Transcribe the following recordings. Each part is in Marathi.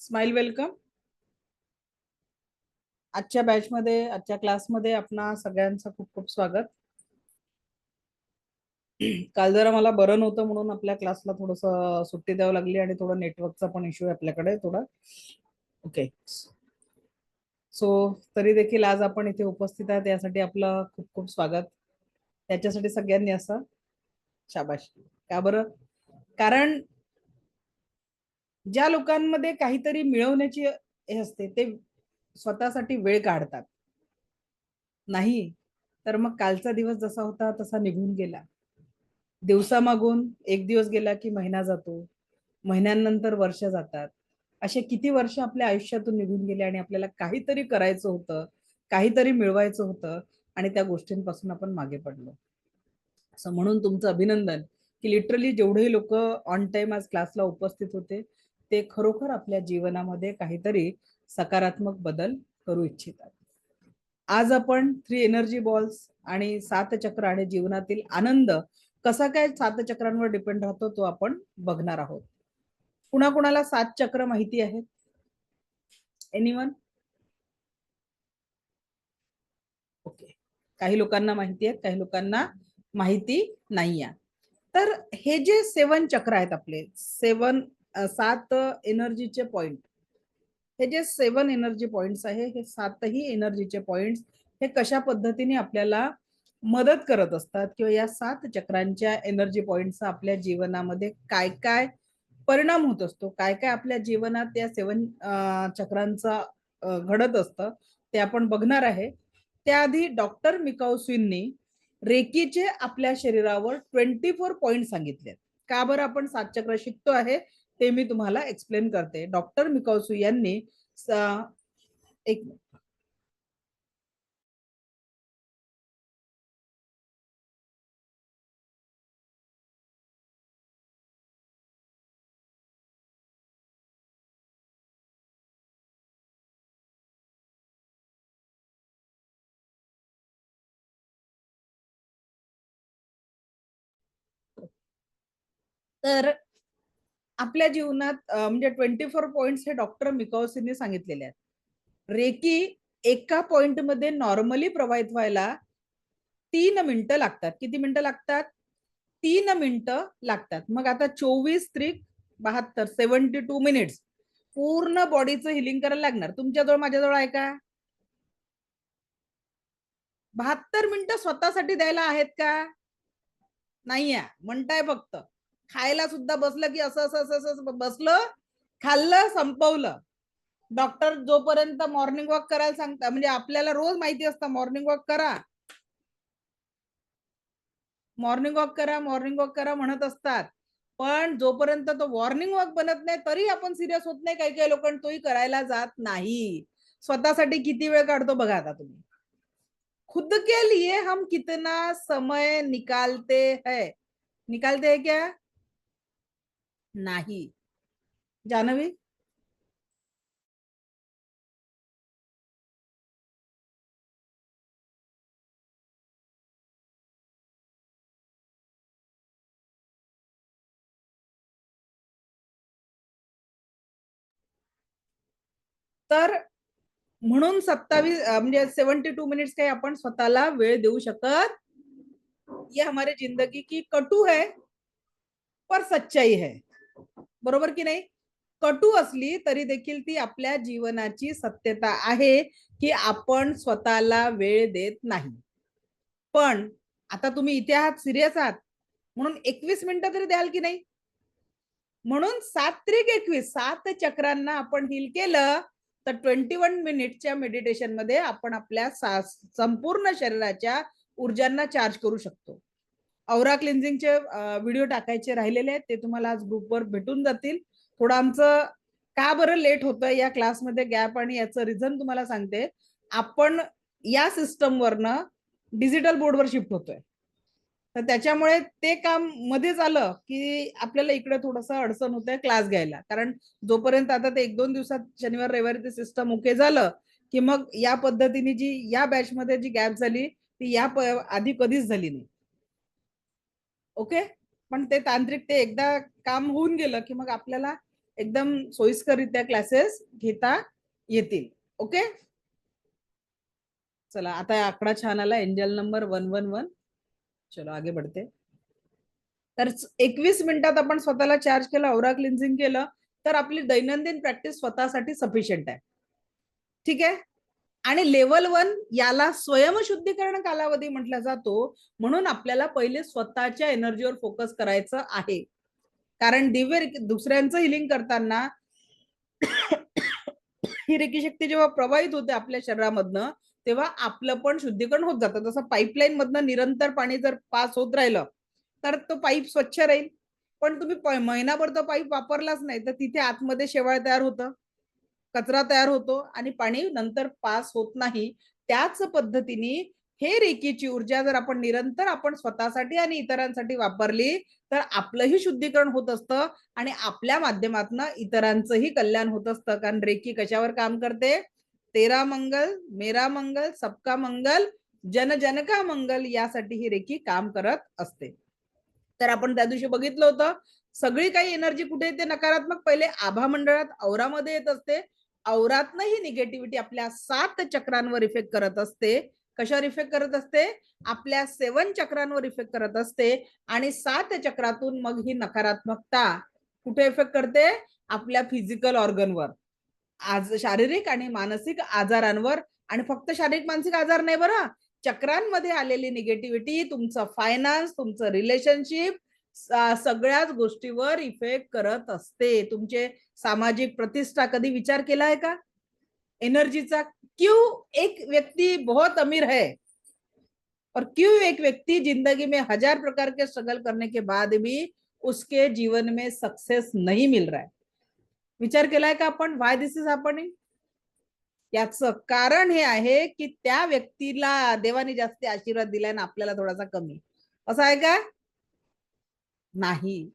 Smile welcome. आजच्या बॅचमध्ये आजच्या क्लासमध्ये आपणा सगळ्यांचं खूप खूप स्वागत. काल जरा मला बरं नव्हतं म्हणून आपल्या क्लासला थोडंसं सुट्टी द्यावी लागली आणि थोडं नेटवर्कचा पण इश्यू आहे आपल्याकडे थोडा. ओके. सो तरी देखील आज आपण इथे उपस्थित आहात यासाठी आपलं खूप खूप स्वागत. त्याच्यासाठी सगळ्यांनी असं शाबाश. का बरं? कारण ज्या लोकांमध्ये काहीतरी मिळवण्याची हे असते ते स्वतःसाठी वेळ काढतात. नाही तर मग कालचा दिवस जसा होता तसा निघून गेला. दिवसामागून एक दिवस गेला की महिना जातो, महिन्यांनंतर वर्ष जातात. असे किती वर्ष आपल्या आयुष्यातून निघून गेले आणि आपल्याला काहीतरी करायचं होतं, काहीतरी मिळवायचं होतं आणि त्या गोष्टींपासून आपण मागे पडलो. असं म्हणून तुमचं अभिनंदन की लिटरली जेवढे लोक ऑन टाइम आज क्लासला उपस्थित होते ते खरोखर आपल्या जीवनामध्ये काहीतरी सकारात्मक बदल करू इच्छितात. आज आपण 3 एनर्जी बॉल्स आणि 7 चक्र आणि जीवनातील आनंद कसा काय 7 चक्रांवर डिपेंड राहतो तो आपण बघणार आहोत. कुणाकुणाला 7 चक्र माहिती आहेत? एनीवन? ओके. काही लोकांना माहिती आहे, काही लोकांना माहिती नाही आहे. तर हे जे 7 चक्र आहेत आपले 7 एनर्जीचे पॉइंट, हे जे 7 एनर्जी पॉइंट्स आहे हे 7ही एनर्जीचे पॉइंट्स हे कशा पद्धतीने आपल्याला मदत करत असतात किंवा या 7 चक्रांच्या एनर्जी पॉइंटचा आपल्या जीवनामध्ये काय काय परिणाम होत असतो, काय काय आपल्या जीवनात या 7 चक्रांचा घडत असतं ते आपण बघणार आहे. त्याआधी डॉक्टर मिकाऊ स्विननी रेकीचे आपल्या शरीरावर 24 पॉइंट सांगितले. का बरं आपण 7 चक्र शिकतो आहे ते मी तुम्हाला एक्सप्लेन करते. डॉक्टर मिकाऊ यांनी एक तर आपल्या जीवनात म्हणजे 24 पॉइंट्स हे डॉक्टर मिकाओसीने सांगितलेले आहेत. रेकी एका पॉइंट मध्ये नॉर्मली प्रवाहित व्हायला 3 मिनिटं लागतात. किती मिनिटं लागतात? 3 मिनिटं लागतात. मग आता 24 त्रिक 72 72 मिनिट्स पूर्ण बॉडीचं हिलिंग करायला लागणार. तुमच्याजवळ माझ्याजवळ आहे का? 72 मिनिटं स्वतःसाठी द्यायला आहेत का? नाही आहे. म्हणताय फक्त. खायला सुद्धा बसलं की असं असं असं असं बसलं, खाल्लं, संपवलं. डॉक्टर जोपर्यंत मॉर्निंग वॉक करायला सांगता, म्हणजे आपल्याला रोज माहिती असतं मॉर्निंग वॉक करा, मॉर्निंग वॉक करा, मॉर्निंग वॉक करा म्हणत असतात. पण जोपर्यंत तो मॉर्निंग वॉक बनत नाही तरी आपण सिरियस होत नाही. काही काही लोकांना तोही करायला जात नाही. स्वतःसाठी किती वेळ काढतो बघा आता तुम्ही. खुद के लिए हम कितना समय निकालते हैं? निकालते हैं क्या? नाही. जानवी? तर म्हणून 27 म्हणजे 72 मिनिट्स काही आपण स्वतःला वेळ देऊ शकत. ये हमारे जिंदगी की कटू है पर सच्चाई है. बरोबर की नाही? कटू असली तरी देखील ती आपल्या जीवनाची सत्यता आहे की आपण स्वतःला वेळ देत नाही. पण आता तुम्ही इथे आहात, सिरियस आहात म्हणून 21 मिनिटं तरी द्याल की नाही? म्हणून 7 त्रिक 21 7 चक्रांना आपण हील केलं तर 21 मिनिटच्या मेडिटेशन मध्ये आपण आपल्या संपूर्ण शरीराच्या ऊर्जांना चार्ज करू शकतो. औरा क्लिन्झिंगचे व्हिडिओ टाकायचे राहिलेले आहेत, ते तुम्हाला आज ग्रुपवर भेटून जातील. थोडं आमचं का बरं लेट होतं या क्लासमध्ये गॅप, आणि याचं रिझन तुम्हाला सांगते. आपण या सिस्टमवरनं डिजिटल बोर्डवर शिफ्ट होतोय, तर त्याच्यामुळे ते काम मध्येच आलं की आपल्याला इकडे थोडंसं अडचण होतंय क्लास घ्यायला. कारण जोपर्यंत आता ते 1-2 दिवसात शनिवार रविवारी ते सिस्टम ओके झालं की मग या पद्धतीने जी या बॅचमध्ये जी गॅप झाली ती या आधी कधीच झाली नाही. ओके. पण ते तांत्रिक ते एकदा काम होऊन गेलं की मग आपल्याला एकदम सोयीस्कररित्या क्लासेस घेता येतील. ओके, चला आता आकडा छान आला, एंजल नंबर 111. चलो आगे बढ़ते. तर 21 मिनिटात आपण स्वतःला चार्ज केलं, औरा क्लिन्झिंग केलं, तर आपली दैनंदिन प्रॅक्टिस स्वतःसाठी सफिशियंट आहे. ठीक आहे. आणि लेवल 1 याला स्वयंशुद्धीकरण कालावधी म्हटला जातो. म्हणून आपल्याला पहिले स्वतःच्या एनर्जीवर फोकस करायचं आहे. कारण दिव्य दुसऱ्यांचं हिलिंग करताना ही रेकी शक्ती जेव्हा प्रवाहित होते आपल्या शरीरामधनं, तेव्हा आपलं पण शुद्धीकरण होत जातं. जसं पाईपलाईन मधनं निरंतर पाणी जर पास होत राहिलं तर तो पाईप स्वच्छ राहील. पण तुम्ही महिनाभर तो पाईप वापरलाच नाही तर तिथे आतमध्ये शेवाळ तयार होतं, कचरा तयार होतो आणि पाणी नंतर पास होत नाही. त्याच पद्धतीने हे रेकीची ऊर्जा जर आपण निरंतर आपण स्वतःसाठी आणि इतरांसाठी वापरली तर आपलंही शुद्धीकरण होत असतं आणि आपल्या माध्यमातून इतरांचंही कल्याण होत असतं. कारण रेकी कशावर काम करते? तेरा मंगल मेरा मंगल सबका मंगल जन जन का मंगल यासाठी ही रेकी काम करत असते. तर आपण त्या दिवशी बघितलं होतं सगळी काही एनर्जी कुठे येते नकारात्मक, पहिले आभा मंडळात औरामध्ये येत असते. औरातनं ही निगेटिव्हिटी आपल्या 7 चक्रांवर इफेक्ट करत असते. कशावर इफेक्ट करत असते? आपल्या 7 चक्रांवर इफेक्ट करत असते आणि 7 चक्रातून मग ही नकारात्मकता कुठे इफेक्ट करते? आपल्या फिजिकल ऑर्गनवर, आज शारीरिक आणि मानसिक आजारांवर. आणि फक्त शारीरिक मानसिक आजार नाही बरं, चक्रांमध्ये आलेली निगेटिव्हिटी तुमचं फायनान्स, तुमचं रिलेशनशिप, सगळ्याच गोष्टीवर इफेक्ट करत असते. तुमचे सामाजिक प्रतिष्ठा कधी विचार केला आहे का एनर्जीचा? क्यों एक व्यक्ति बहुत अमीर है और क्यों एक व्यक्ति जिंदगी में 1000 प्रकार के स्ट्रगल करने के बाद भी उसके जीवन में सक्सेस नहीं मिल रहा है? विचार केलाय का आपण वाय दिस इज हॅपनिंग? याचं कारण हे आहे की त्या व्यक्तीला देवाने जास्त आशीर्वाद दिलाय ना आपल्याला थोडासा कमी. असं आहे का? नाही.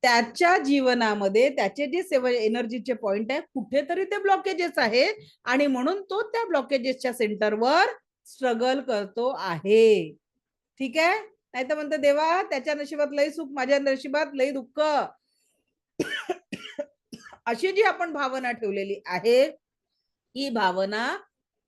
त्याच्या जीवनामध्ये त्याचे जे एनर्जीचे पॉइंट आहे कुठेतरी ते ब्लॉकेजेस आहे आणि म्हणून तो त्या ब्लॉकेजेसच्या सेंटरवर स्ट्रगल करतो आहे. ठीक आहे. नाही तर म्हणतो देवा त्याच्या नशिबात लय सुख, माझ्या नशिबात लय दुःख. अशी जी आपण भावना ठेवलेली आहे ही भावना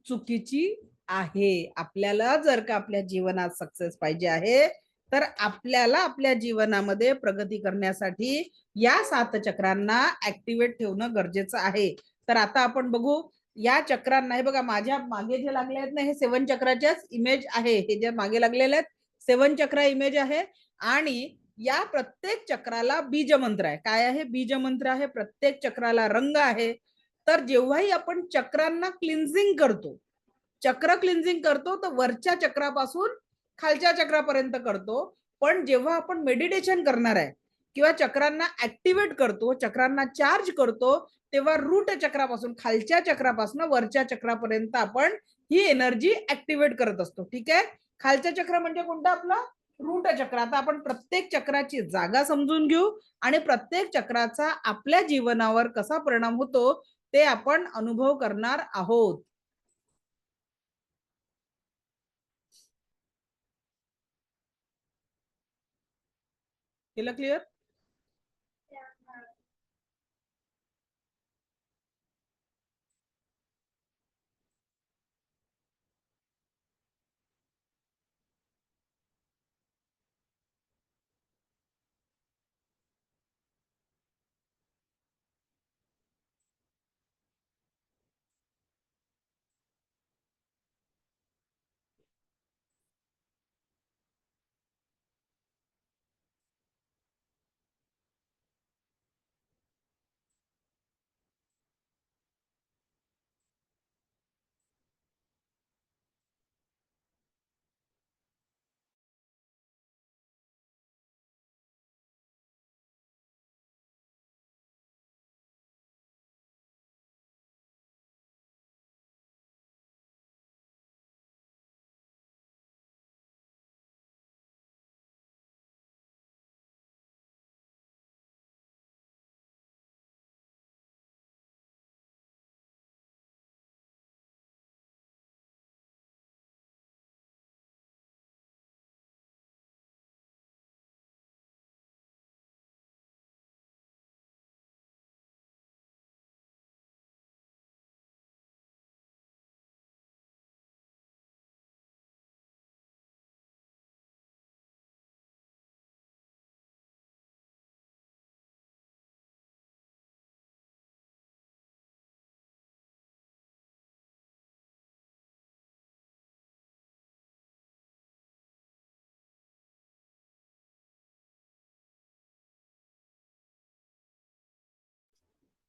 चुकीची आहे. आपल्याला जर का आपल्या जीवनात सक्सेस पाहिजे आहे तर आपल्याला आपल्या जीवनामध्ये प्रगती करण्यासाठी या 7 चक्रांना ऍक्टिव्हेट ठेवणं गरजेचं आहे. तर आता आपण बघू या चक्रांना, हे बघा माझ्या मागे जे लागले आहेत ना हे 7 चक्राच्याच इमेज आहे. हे जे मागे लागलेले आहेत 7 चक्र इमेज आहे आणि या प्रत्येक चक्राला बीज मंत्र आहे. काय आहे? बीज मंत्र आहे. प्रत्येक चक्राला रंग आहे. तर जेव्हाही आपण चक्रांना क्लिन्झिंग करतो, चक्र क्लिन्झिंग करतो तर वरच्या चक्रापासून खालच्या चक्रापर्यंत करतो. पण जेव्हा आपण मेडिटेशन करणार आहे किंवा चक्रांना ऍक्टिव्हेट करतो, चक्रांना चार्ज करतो, तेव्हा रूट चक्रापासून खालच्या चक्रापासून वरच्या चक्रापर्यंत आपण ही एनर्जी ऍक्टिव्हेट करत असतो. ठीक आहे. खालच्या चक्र म्हणजे कोणतं? आपलं रूट चक्र. आता आपण प्रत्येक चक्राची जागा समजून घेऊ आणि प्रत्येक चक्राचा आपल्या जीवनावर कसा परिणाम होतो ते आपण अनुभव करणार आहोत. केलं क्लिअर?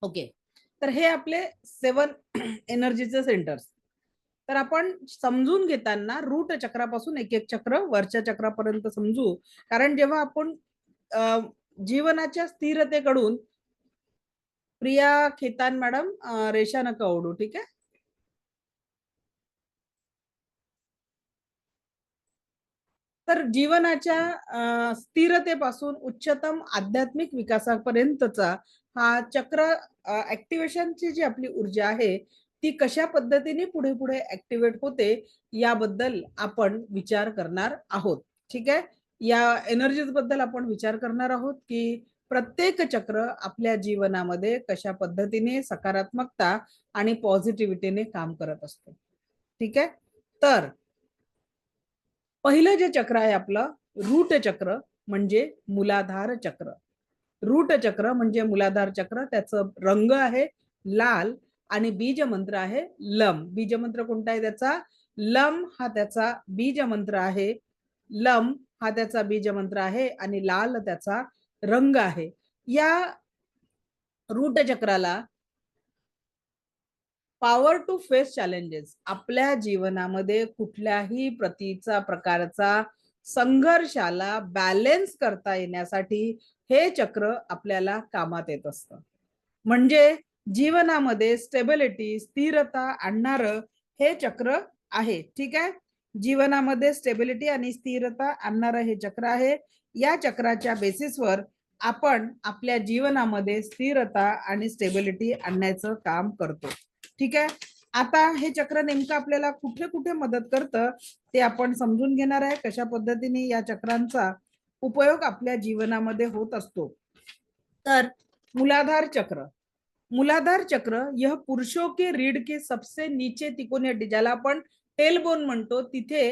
ओके, तर हे आपले 7 एनर्जीचे सेंटर्स. तर आपण समजून घेताना रूट चक्रापासून एक एक चक्र वरच्या चक्रापर्यंत समजू. कारण जेव्हा आपण जीवनाच्या स्थिरतेकडून, प्रिया खेतान मॅडम रेषा नका ओढू, ठीक आहे. तर जीवनाच्या स्थिरतेपासून उच्चतम आध्यात्मिक विकासापर्यंतचा हा चक्र ऍक्टिव्हेशनची जी आपली ऊर्जा आहे ती कशा पद्धतीने पुढे पुढे ऍक्टिव्हेट होते याबद्दल आपण विचार करणार आहोत. ठीक आहे, या एनर्जीज बद्दल आपण विचार करणार आहोत की प्रत्येक चक्र आपल्या जीवनामध्ये कशा पद्धतीने सकारात्मकता आणि पॉझिटिव्हिटीने काम करत असतो. ठीक आहे, तर पहिलं जे चक्र आहे आपलं रूट चक्र म्हणजे मूलाधार चक्र. रूट चक्र म्हणजे मूलाधार चक्र, त्याचं रंग आहे लाल आणि बीज मंत्र आहे लम. बीज मंत्र कोणता आहे त्याचा? लम हा त्याचा बीज मंत्र आहे. लम हा त्याचा बीज मंत्र आहे आणि लाल त्याचा रंग आहे. या रूट चक्राला पॉवर टू फेस चॅलेंजेस, आपल्या जीवनामध्ये कुठल्याही प्रकारचा संघर्षाला बॅलेन्स करता येण्यासाठी हे चक्र आपल्याला कामात येत असतं. म्हणजे जीवनामध्ये स्टेबिलिटी स्थिरता आणणार हे चक्र आहे. ठीक आहे, जीवनामध्ये स्टेबिलिटी आणि स्थिरता आणणार हे चक्र आहे. या चक्राच्या बेसिसवर आपण आपल्या जीवनामध्ये स्थिरता आणि स्टेबिलिटी आणण्याचं काम करतो. ठीक आहे, आता हे चक्र नेमकं आपल्याला कुठे कुठे मदत करतं ते आपण समजून घेणार आहे, कशा पद्धतीने या चक्रांचा उपयोग आपल्या जीवनामध्ये होत असतो. तर मूलाधार चक्र, मूलाधार चक्र यह पुरुषों के रीढ़ के सबसे नीचे तिकोनी हड्डी, ज्याला आपण टेलबोन म्हणतो, तिथे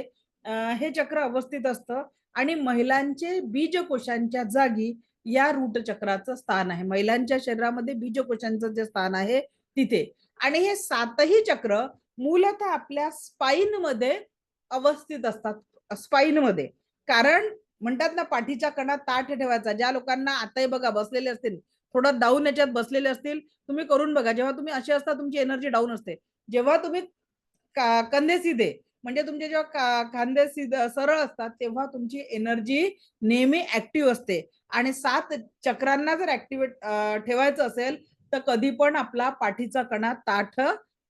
हे चक्र अवस्थित असतं आणि महिलांचे बीजकोशांच्या जागी या रूट चक्राचं स्थान आहे. महिलांच्या शरीरामध्ये बीजकोशांचं जे स्थान आहे तिथे. आणि हे सातही चक्र मूलतः आपल्या स्पाइन मध्ये अवस्थित असतात. स्पाइन मध्ये, कारण म्हणतात ना पाठीच्या कणात ताठ ठेवायचा. ज्या लोकांना आताही बघा बसलेले असतील, थोडं डाऊन याच्यात बसलेले असतील, तुम्ही करून बघा. जेव्हा तुम्ही असे असता तुमची एनर्जी डाऊन असते. जेव्हा तुम्ही कंधे सीधे म्हणजे तुमचे जेव्हा खांदे सरळ असतात तेव्हा तुमची एनर्जी नेहमी ऍक्टिव्ह असते. आणि 7 चक्रांना जर ऍक्टिव्हेट ठेवायचं असेल तर कधी पण आपला पाठीचा कणा ताठ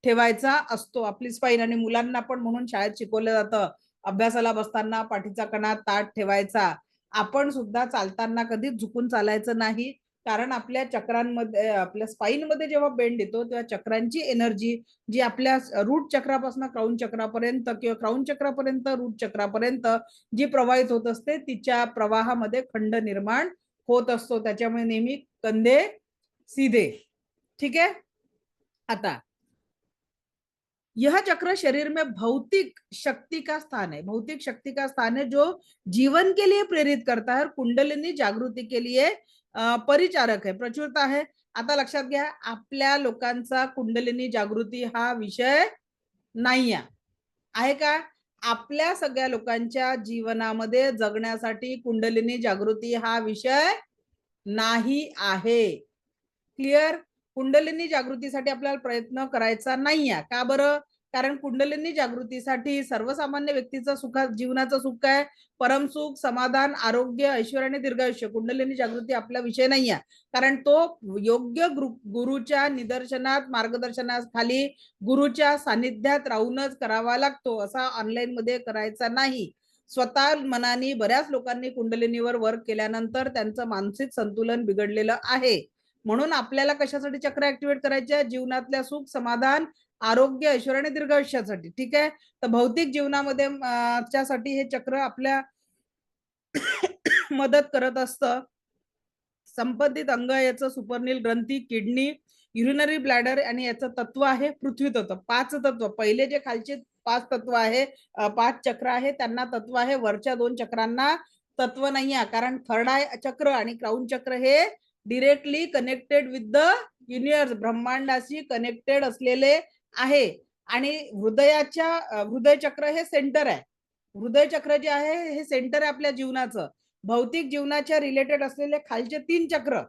ठेवायचा असतो, आपली स्पाइन. आणि मुलांना पण म्हणून शाळेत शिकवलं जातं, अभ्यासाला बसताना पाठीचा कणा ताठ ठेवायचा. आपण सुद्धा चालताना कधीच झुकून चालायचं नाही, कारण आपल्या चक्रांमध्ये, आपल्या स्पाइन मध्ये जेव्हा बेंड येतो तेव्हा चक्रांची एनर्जी जी आपल्या रूट चक्रापासून क्राउन चक्रापर्यंत किंवा क्राउन चक्रापर्यंत रूट चक्रापर्यंत जी प्रवाहित होत असते तिच्या प्रवाहामध्ये खंड निर्माण होत असतो. त्याच्यामुळे नेहमी कंधे सीधे. ठीक है, आता यह चक्र शरीर में भौतिक शक्ति का स्थान है. भौतिक शक्ति का स्थान है जो जीवन के लिए प्रेरित करता है और कुंडलिनी जागृती के लिए परिचारक है, प्रचुरता है. आता लक्षात घ्या, आपल्या लोकांचा कुंडलिनी जागृती हा विषय नाही आहे का? आपल्या सगळ्या लोकांच्या जीवनामध्ये जगण्यासाठी कुंडलिनी जागृती हा विषय नाही आहे. क्लिअर? कुंडलिनी जागृतीसाठी आपल्याला प्रयत्न करायचा नाहीये. का बरं? कारण कुंडलिनी जागृतीसाठी सर्वसामान्य व्यक्तीचं जीवनाचं सुख काय? परमसुख, समाधान, आरोग्य, ऐश्वर्य आणि दीर्घायुष्य. कुंडलिनी जागृती आपला विषय नाहीये, कारण तो योग्य गुरुच्या निदर्शनात मार्गदर्शनाखाली गुरुच्या सानिध्यात राहूनच करावा लागतो. असा ऑनलाईन मध्ये करायचा नाही. स्वतः मनाने बऱ्याच लोकांनी कुंडलिनीवर वर्क केल्यानंतर त्यांचं मानसिक संतुलन बिघडलेलं आहे. म्हणून आपल्याला कशासाठी चक्र ऍक्टिव्हेट करायचे? जीवनातल्या सुख, समाधान, आरोग्य, ऐश्वर्य आणि दीर्घायुष्यासाठी. ठीक आहे, तर भौतिक जीवनामध्ये साठी हे चक्र आपल्या मदत करत असतं. संबंधित अंग याचं सुपरनील ग्रंथी, किडनी, युरिनरी ब्लॅडर आणि याचं तत्व आहे पृथ्वी तत्व. 5 तत्व, पहिले जे खालचे 5 तत्व आहे, 5 चक्र आहे त्यांना तत्व आहे. वरच्या 2 चक्रांना तत्व नाही आहे, कारण थर्ड आय चक्र आणि क्राउन चक्र हे directly connected with the universe, ब्रह्मांडाशी कनेक्टेड असलेले आहे. आणि हृदय चक्र हे सेंटर आहे. हृदय चक्र जे आहे हे सेंटर आहे आपल्या जीवनाचं. भौतिक जीवनाच्या रिलेटेड असलेले खालचे 3 चक्र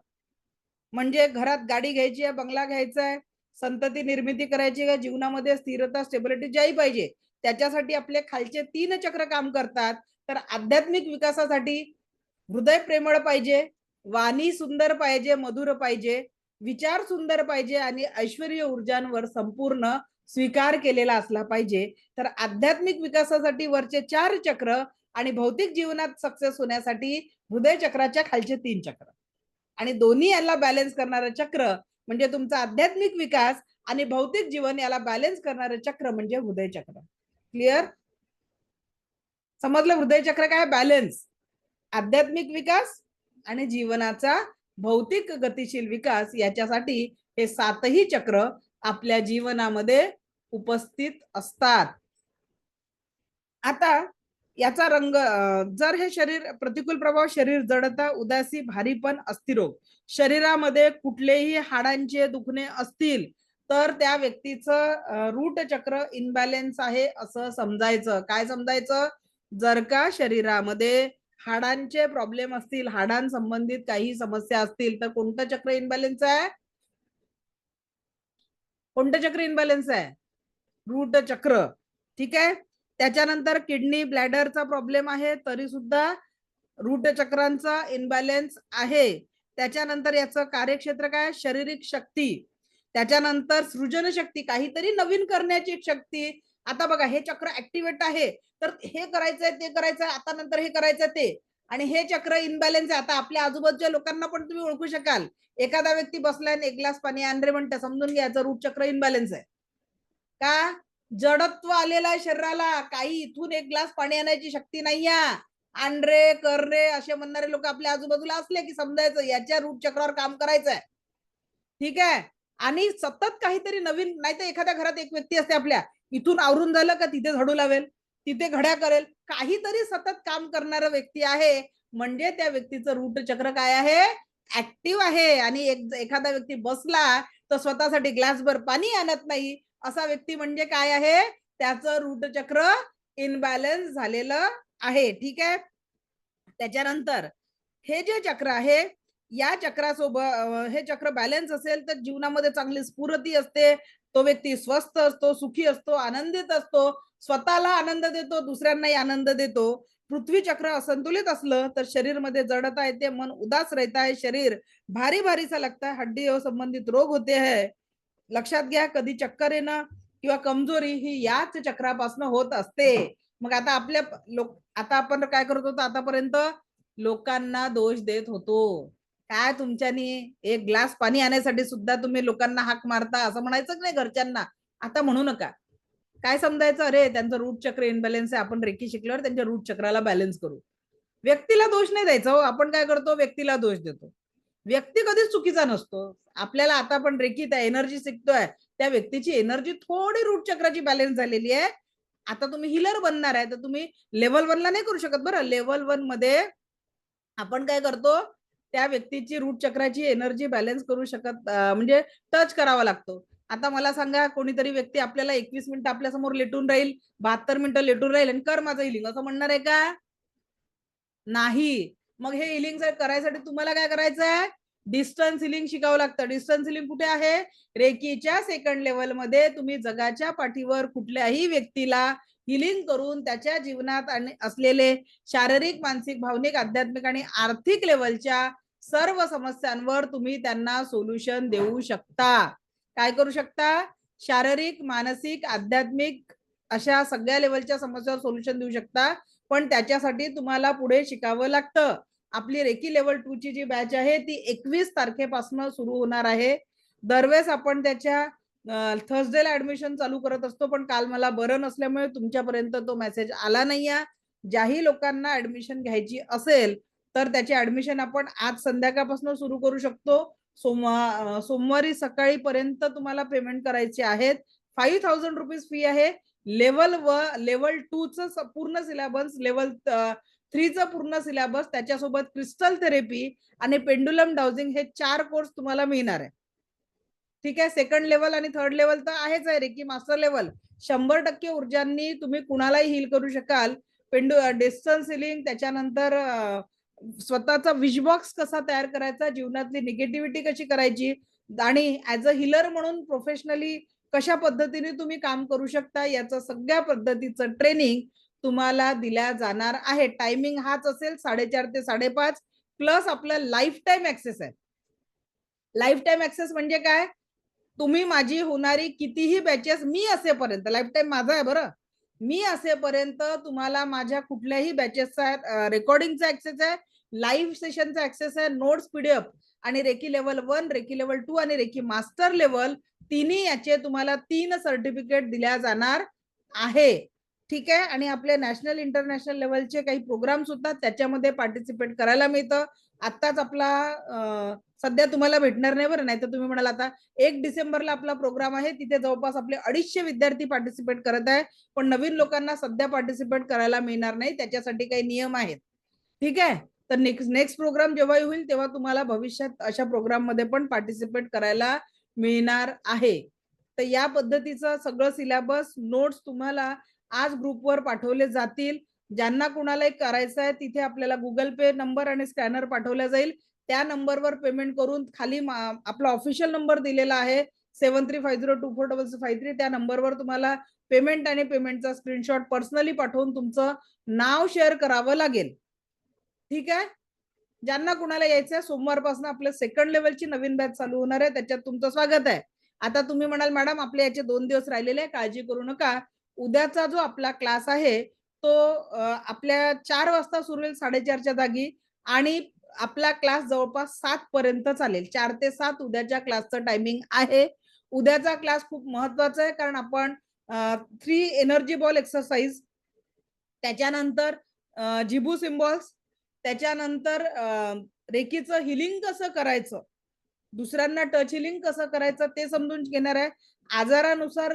म्हणजे घरात गाडी घ्यायची आहे, बंगला घ्यायचा आहे, संतती निर्मिती करायची आहे, जीवनामध्ये स्थिरता स्टेबिलिटी ज्याही पाहिजे त्याच्यासाठी आपले खालचे 3 चक्र काम करतात. तर आध्यात्मिक विकासासाठी हृदय प्रेमळ पाहिजे, वाणी सुंदर पाहिजे, मधुर पाहिजे, विचार सुंदर पाहिजे आणि ऐश्वर्य ऊर्जांवर संपूर्ण स्वीकार केलेला असला पाहिजे. तर आध्यात्मिक विकासासाठी वरचे 4 चक्र आणि भौतिक जीवनात सक्सेस होण्यासाठी हृदय चक्राच्या खालचे 3 चक्र आणि दोन्ही याला बॅलन्स करणारं चक्र म्हणजे तुमचा आध्यात्मिक विकास आणि भौतिक जीवन याला बॅलन्स करणारं चक्र म्हणजे हृदय चक्र. क्लिअर? समजलं? हृदय चक्र काय? बॅलन्स, आध्यात्मिक विकास आणि जीवनाचा भौतिक गतिशील विकास याच्यासाठी हे 7ही चक्र आपल्या जीवनामध्ये उपस्थित असतात. आता याचा रंग, जर हे शरीर प्रतिकूल प्रभाव, शरीर जडता, उदासी, भारीपण, अस्थिरोग, शरीरामध्ये कुठलेही हाडांचे दुखणे असतील तर त्या व्यक्तीचं रूट चक्र इनबॅलेन्स आहे असं समजायचं. काय समजायचं? जर का शरीरामध्ये हाडांचे प्रॉब्लेम असतील, हाडांसंबंधित काही समस्या असतील तर कोणतं चक्र इनबॅलेन्स आहे? कोणतं चक्र इनबॅलेन्स आहे? रूट चक्र. ठीक आहे. त्याच्यानंतर किडनी ब्लॅडरचा प्रॉब्लेम आहे तरी सुद्धा रूट चक्रांचा इनबॅलन्स आहे. त्याच्यानंतर याचं कार्यक्षेत्र काय? शारीरिक शक्ती, त्याच्यानंतर सृजनशक्ती, काहीतरी नवीन करण्याची शक्ती. आता बघा हे चक्र ऍक्टिव्हेट आहे तर हे करायचंय, ते करायचंय, आता नंतर हे करायचं ते, आणि हे चक्र इनबॅलन्स आहे. आता आपल्या आजूबाजूच्या लोकांना पण तुम्ही ओळखू शकाल. एखादा व्यक्ती बसलाय आणि 1 ग्लास पाणी आण रे म्हणते, समजून घ्यायचं रूट चक्र इनबॅलन्स आहे. का? जडत्व आलेला आहे शरीराला, काही इथून 1 ग्लास पाणी आणायची शक्ती नाहीये. आण रे, कर रे असे म्हणणारे लोक आपल्या आजूबाजूला असले की समजायचं याच्या रूट चक्रावर काम करायचंय. ठीक आहे. आणि सतत काहीतरी नवीन, नाही तर एखाद्या घरात एक व्यक्ती असते आपल्या, इथून आवरून झालं का तिथे झाडू लावेल, तिथे घड्या करेल, काहीतरी सतत काम करणारा व्यक्ती आहे म्हणजे त्या व्यक्तीचं रूट चक्र काय आहे? ऍक्टिव्ह आहे. आणि एखादा व्यक्ती बसला तर स्वतःसाठी ग्लासभर पाणी आणत नाही असा व्यक्ती म्हणजे काय आहे? त्याचं रूट चक्र इनबॅलन्स झालेलं आहे. ठीक आहे. त्याच्यानंतर हे जे चक्र आहे या चक्रासोबत हे चक्र बॅलन्स असेल तर जीवनामध्ये चांगली स्फूर्ती असते, तो व्यक्ती स्वस्थ असतो, सुखी असतो, आनंदित असतो, स्वतःला आनंद देतो, दुसऱ्यांनाही आनंद देतो. पृथ्वी चक्र असंतुलित असलं तर शरीर मध्ये जडता येते, मन उदास रहता है, शरीर भारी भारी सा लगता है, हड्डी संबंधित रोग होते हैं. लक्षात घ्या, कधी चक्कर येणं किंवा कमजोरी ही याच चक्रापासून होत असते. मग आता आपल्या आता आपण काय करत होतो आतापर्यंत? लोकांना दोष देत होतो. काय तुमच्यानी 1 ग्लास पाणी आणण्यासाठी सुद्धा तुम्ही लोकांना हाक मारता असं म्हणायचं नाही घरच्यांना. आता म्हणू नका. काय समजायचं? अरे त्यांचं रूट चक्र इनबॅलन्स आहे, आपण रेकी शिकल्यावर त्यांच्या रूट चक्राला बॅलन्स करू. व्यक्तीला दोष नाही द्यायचा हो. आपण काय करतो? व्यक्तीला दोष देतो. व्यक्ती कधीच चुकीचा नसतो. आपल्याला आता आपण रेकीत एनर्जी शिकतोय, त्या व्यक्तीची एनर्जी थोडी रूट चक्राची बॅलन्स झालेली आहे. आता तुम्ही हिलर बनणार आहे तर तुम्ही लेव्हल 1 ला नाही करू शकत बरं. लेव्हल 1 मध्ये आपण काय करतो? त्या व्यक्तीची रूट चक्राची एनर्जी बॅलन्स करू शकत म्हणजे टच करावा लागतो. आता मला सांगा, कोणीतरी व्यक्ती आपल्याला 21 मिनिटं आपल्या समोर लेटून राहील, 72 मिनिटं लेटून राहील आणि कर माझं हिलिंग असं म्हणणार आहे का? नाही. मग हे हिलिंग करायसाठी तुम्हाला काय करायचं आहे? डिस्टन्स हिलिंग शिकावं लागतं. डिस्टन्स हिलिंग कुठे आहे? रेकीच्या सेकंड लेवल मध्ये तुम्ही जगाच्या पाठीवर कुठल्याही व्यक्तीला हिलिंग करून त्याच्या जीवनात असलेले शारीरिक, मानसिक, भावनिक, आध्यात्मिक आणि आर्थिक लेवलच्या सर्व समस्यांवर तुम्ही त्यांना सोल्युशन देऊ शकता. काय करू शकता? शारीरिक, मानसिक, आध्यात्मिक अशा सगळ्या लेवलच्या समस्यांवर सोल्युशन देऊ शकता. पण त्याच्यासाठी तुम्हाला पुढे शिकावं लागतं. आपली रेकी लेवल 2 ची जी बॅच आहे ती 21 तारखेपासून सुरू होणार आहे. दरवेळेस आपण त्याच्या थर्सडेला ऍडमिशन चालू करत असतो, पण काल मला बरं नसल्यामुळे तुमच्यापर्यंत तो मेसेज आला नाहीये. ज्याही लोकांना ऍडमिशन घ्यायची असेल तर त्याची ऍडमिशन आपण आज संध्याकाळपासून सुरू करू शकतो. सोमवारी सकाळी पर्यंत तुम्हाला पेमेंट करायचे आहेत. 5000 रुपीज फी आहे. लेवल 2 च पूर्ण सिलेबस, लेवल 3 च पूर्ण सिलेबस, त्याच्यासोबत क्रिस्टल थेरपी आणि पेंडुलम डाउजिंग हे 4 कोर्स तुम्हाला मिळणार आहे. ठीक आहे. सेकंड लेवल आणि थर्ड लेवल तर आहेच आहे. रेकी मास्टर लेवल 100% ऊर्जांनी तुम्ही कुणालाही हील करू शकाल. डिस्टन्स हिलिंग, त्याच्यानंतर स्वतःचा विश बॉक्स कसा तयार करायचा, जीवनातली निगेटिव्हिटी कशी करायची आणि ऍज अ हिलर म्हणून प्रोफेशनली कशा पद्धतीने तुम्ही काम करू शकता, याचं सगळ्या पद्धतीचं ट्रेनिंग तुम्हाला दिल्या जाणार आहे. टायमिंग हाच असेल 4:30 ते 5:30 प्लस आपला लाईफ टाईम ऍक्सेस आहे. लाईफ टाईम ऍक्सेस म्हणजे काय, तुम्ही माझी होणारी कितीही बॅचेस मी असेपर्यंत, लाईफ टाईम माझा आहे बरं, मी असेपर्यंत तुम्हाला माझ्या कुठल्याही बॅचेसचा रेकॉर्डिंगचा ऍक्सेस आहे, लाईव्ह सेशनचा ऍक्सेस आहे, नोट्स पीडीएफ आणि रेकी लेवल 1, रेकी लेवल 2 आणि रेकी मास्टर लेवल तिन्ही याचे तुम्हाला 3 सर्टिफिकेट दिल्या जाणार आहे. ठीक आहे. आणि आपले नॅशनल इंटरनॅशनल लेवलचे काही प्रोग्राम्स होतात, त्याच्यामध्ये पार्टिसिपेट करायला मिळतं. आत्ताच आपला सध्या तुम्हाला भेटणार नाही बरं, नाही तर तुम्ही म्हणाल आता 1 डिसेंबरला आपला प्रोग्राम आहे, तिथे जवळपास आपले 250 विद्यार्थी पार्टिसिपेट करत आहे, पण नवीन लोकांना सध्या पार्टिसिपेट करायला मिळणार नाही, त्याच्यासाठी काही नियम आहेत. ठीक आहे. तर नेक्स्ट प्रोग्राम जेव्हा होईल तेव्हा तुम्हाला भविष्यात अशा प्रोग्राम मध्ये पण पार्टिसिपेट करायला मिळणार आहे. तर या पद्धतीचं सगळं सिलेबस नोट्स तुम्हाला आज ग्रुपवर पाठवले जातील. ज्यांना कुणाला करायचं आहे तिथे आपल्याला गुगल पे नंबर आणि स्कॅनर पाठवला जाईल, त्या नंबरवर पेमेंट करून खाली आपला ऑफिशियल नंबर दिलेला आहे 7350246653, त्या नंबरवर तुम्हाला पेमेंट आणि पेमेंटचा स्क्रीनशॉट पर्सनली पाठवून तुमचं नाव शेअर करावं लागेल. ठीक आहे. ज्यांना कुणाला यायचं सोमवारपासून आपलं सेकंड लेवलची नवीन बॅच चालू होणार आहे, त्याच्यात तुमचं स्वागत आहे. आता तुम्ही म्हणाल मॅडम आपले याचे 2 दिवस राहिलेले आहे, काळजी करू नका. उद्याचा जो आपला क्लास आहे तो आपल्या 4 वाजता सुरू होईल 4:30च्या जागी आणि आपला क्लास जवळपास 7 पर्यंत चालेल. 4 ते 7 उद्याच्या क्लासचं टायमिंग आहे. उद्याचा क्लास खूप महत्वाचा आहे, कारण आपण 3 एनर्जी बॉल एक्सरसाइज, त्याच्यानंतर जिबू सिम्बॉल्स, त्याच्यानंतर रेकीचं हिलिंग कसं करायचं, दुसऱ्यांना टच हिलिंग कसं करायचं ते समजून घेणार आहे. आजारानुसार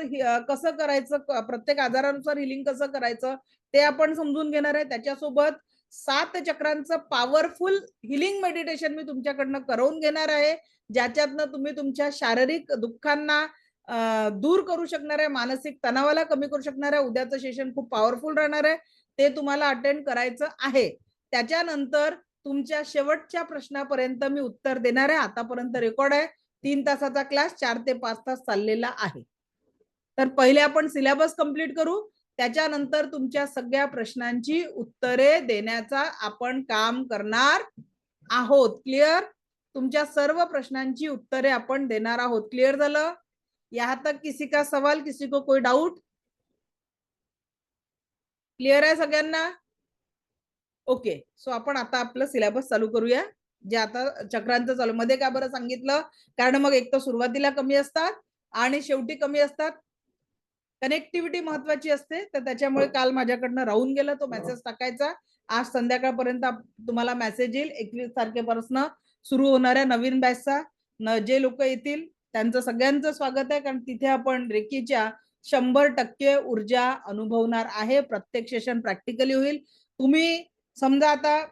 कसं करायचं, प्रत्येक आजारानुसार हिलिंग कसं करायचं ते आपण समजून घेणार आहे. त्याच्यासोबत 7 चक्रांचं पॉवरफुल हिलिंग मेडिटेशन मी तुमच्याकडनं करवून घेणार आहे, ज्याच्यातनं तुम्ही तुमच्या शारीरिक दुःखांना दूर करू शकणार आहे, मानसिक तणावाला कमी करू शकणार आहे. उद्याचं सेशन खूप पॉवरफुल राहणार आहे, ते तुम्हाला अटेंड करायचं आहे. त्याच्यानंतर तुमच्या शेवटच्या प्रश्नापर्यंत मी उत्तर देणार आहे. आतापर्यंत रेकॉर्ड आहे 3 तासाचा क्लास 4 ते 5 तास चाललेला आहे. तर पहिले आपण सिलेबस कंप्लीट करू, त्याच्यानंतर तुमच्या सगळ्या प्रश्नांची उत्तरे देण्याचा आपण काम करणार आहोत. क्लिअर. तुमच्या सर्व प्रश्नांची उत्तरे आपण देणार आहोत. क्लिअर झालं. यहाँ तक किसी का सवाल, किसी को कोई डाउट? क्लिअर आहे सगळ्यांना? ओके. सो आपण आता आपलं सिलेबस चालू करूया. जे आता चक्रांचं चालू, मध्ये का बरं सांगितलं, कारण मग एक तर सुरुवातीला कमी असतात आणि शेवटी कमी असतात. कनेक्टिव्हिटी महत्वाची असते, तर त्याच्यामुळे काल माझ्याकडनं राहून गेला तो मेसेज टाकायचा. आज संध्याकाळपर्यंत तुम्हाला मेसेज येईल 21 तारखेपासून सुरू होणाऱ्या नवीन बॅचचा. जे लोक येतील त्यांचं सगळ्यांचं स्वागत आहे, कारण तिथे आपण रेकीच्या 100% ऊर्जा अनुभवणार आहे. प्रत्येक सेशन प्रॅक्टिकली होईल. तुम्ही समजा आता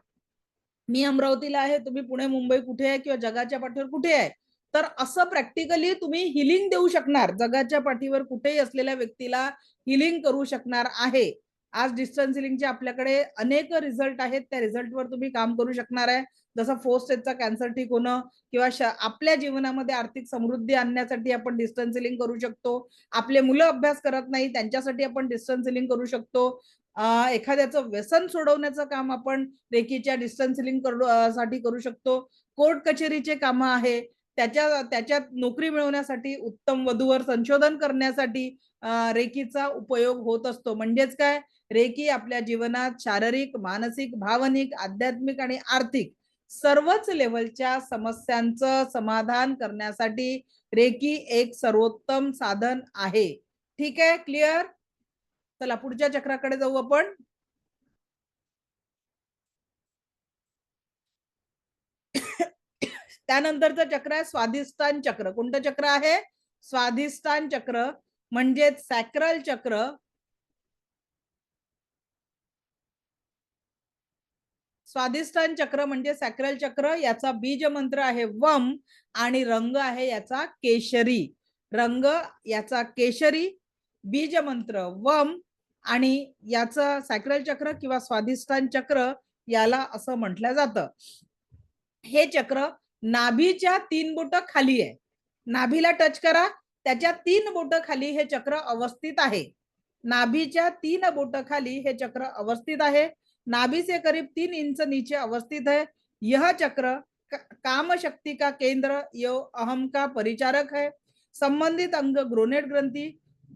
मी अमरावतीला आहे, तुम्ही पुणे मुंबई कुठे आहे किंवा जगाच्या पाठीवर कुठे आहे, तर असं प्रॅक्टिकली तुम्ही हिलिंग देऊ शकणार. जगाच्या पाठीवर कुठेही असलेल्या व्यक्तीला हिलिंग करू शकणार आहे. आज डिस्टन्स हिलिंगचे आपल्याकडे अनेक रिझल्ट आहेत, त्या रिझल्टवर तुम्ही काम करू शकणार आहे. जसं 4 स्टेजचा कॅन्सर ठीक होणं किंवा आपल्या जीवनामध्ये आर्थिक समृद्धी आणण्यासाठी आपण डिस्टन्स हिलिंग करू शकतो. आपले मुलं अभ्यास करत नाही त्यांच्यासाठी आपण डिस्टन्स हिलिंग करू शकतो. एखाद्याचं व्यसन सोडवण्याचं काम आपण रेकीच्या डिस्टन्स हिलिंग साठी करू शकतो. कोर्ट कचेरीचे काम आहे, त्याच्यात नोकरी मिळवण्यासाठी, उत्तम वधूवर संशोधन करण्यासाठी रेकीचा उपयोग होत असतो. म्हणजेच काय, रेकी आपल्या जीवनात शारीरिक, मानसिक, भावनिक, आध्यात्मिक आणि आर्थिक सर्वच लेवलच्या समस्यांचं समाधान करण्यासाठी रेकी एक सर्वोत्तम साधन आहे. ठीक आहे. क्लिअर. चला पुढच्या चक्राकडे जाऊ आपण. त्यानंतरचं चक्र आहे स्वाधिष्ठान चक्र. कोणतं चक्र आहे? स्वाधिष्ठान चक्र म्हणजे सॅक्रल चक्र. स्वाधिष्ठान चक्र म्हणजे सॅक्रल चक्र. याचा बीज मंत्र आहे वम आणि रंग आहे याचा केशरी. रंग याचा केशरी, बीज मंत्र वम आणि याचं सॅक्रल चक्र किंवा स्वाधिष्ठान चक्र याला असं म्हटलं जातं. हे चक्र नाभीच्या 3 बोट खाली आहे. नाभीला टच करा, त्याच्या 3 बोट खाली हे चक्र अवस्थित आहे. नाभीच्या 3 बोट खाली हे चक्र अवस्थित आहे. नाभि से करीब 3 इंच नीचे अवस्थित है. यह चक्र काम शक्ति का केंद्र यो अहम का परिचारक है. संबंधित अंग ग्रोनेट ग्रंथी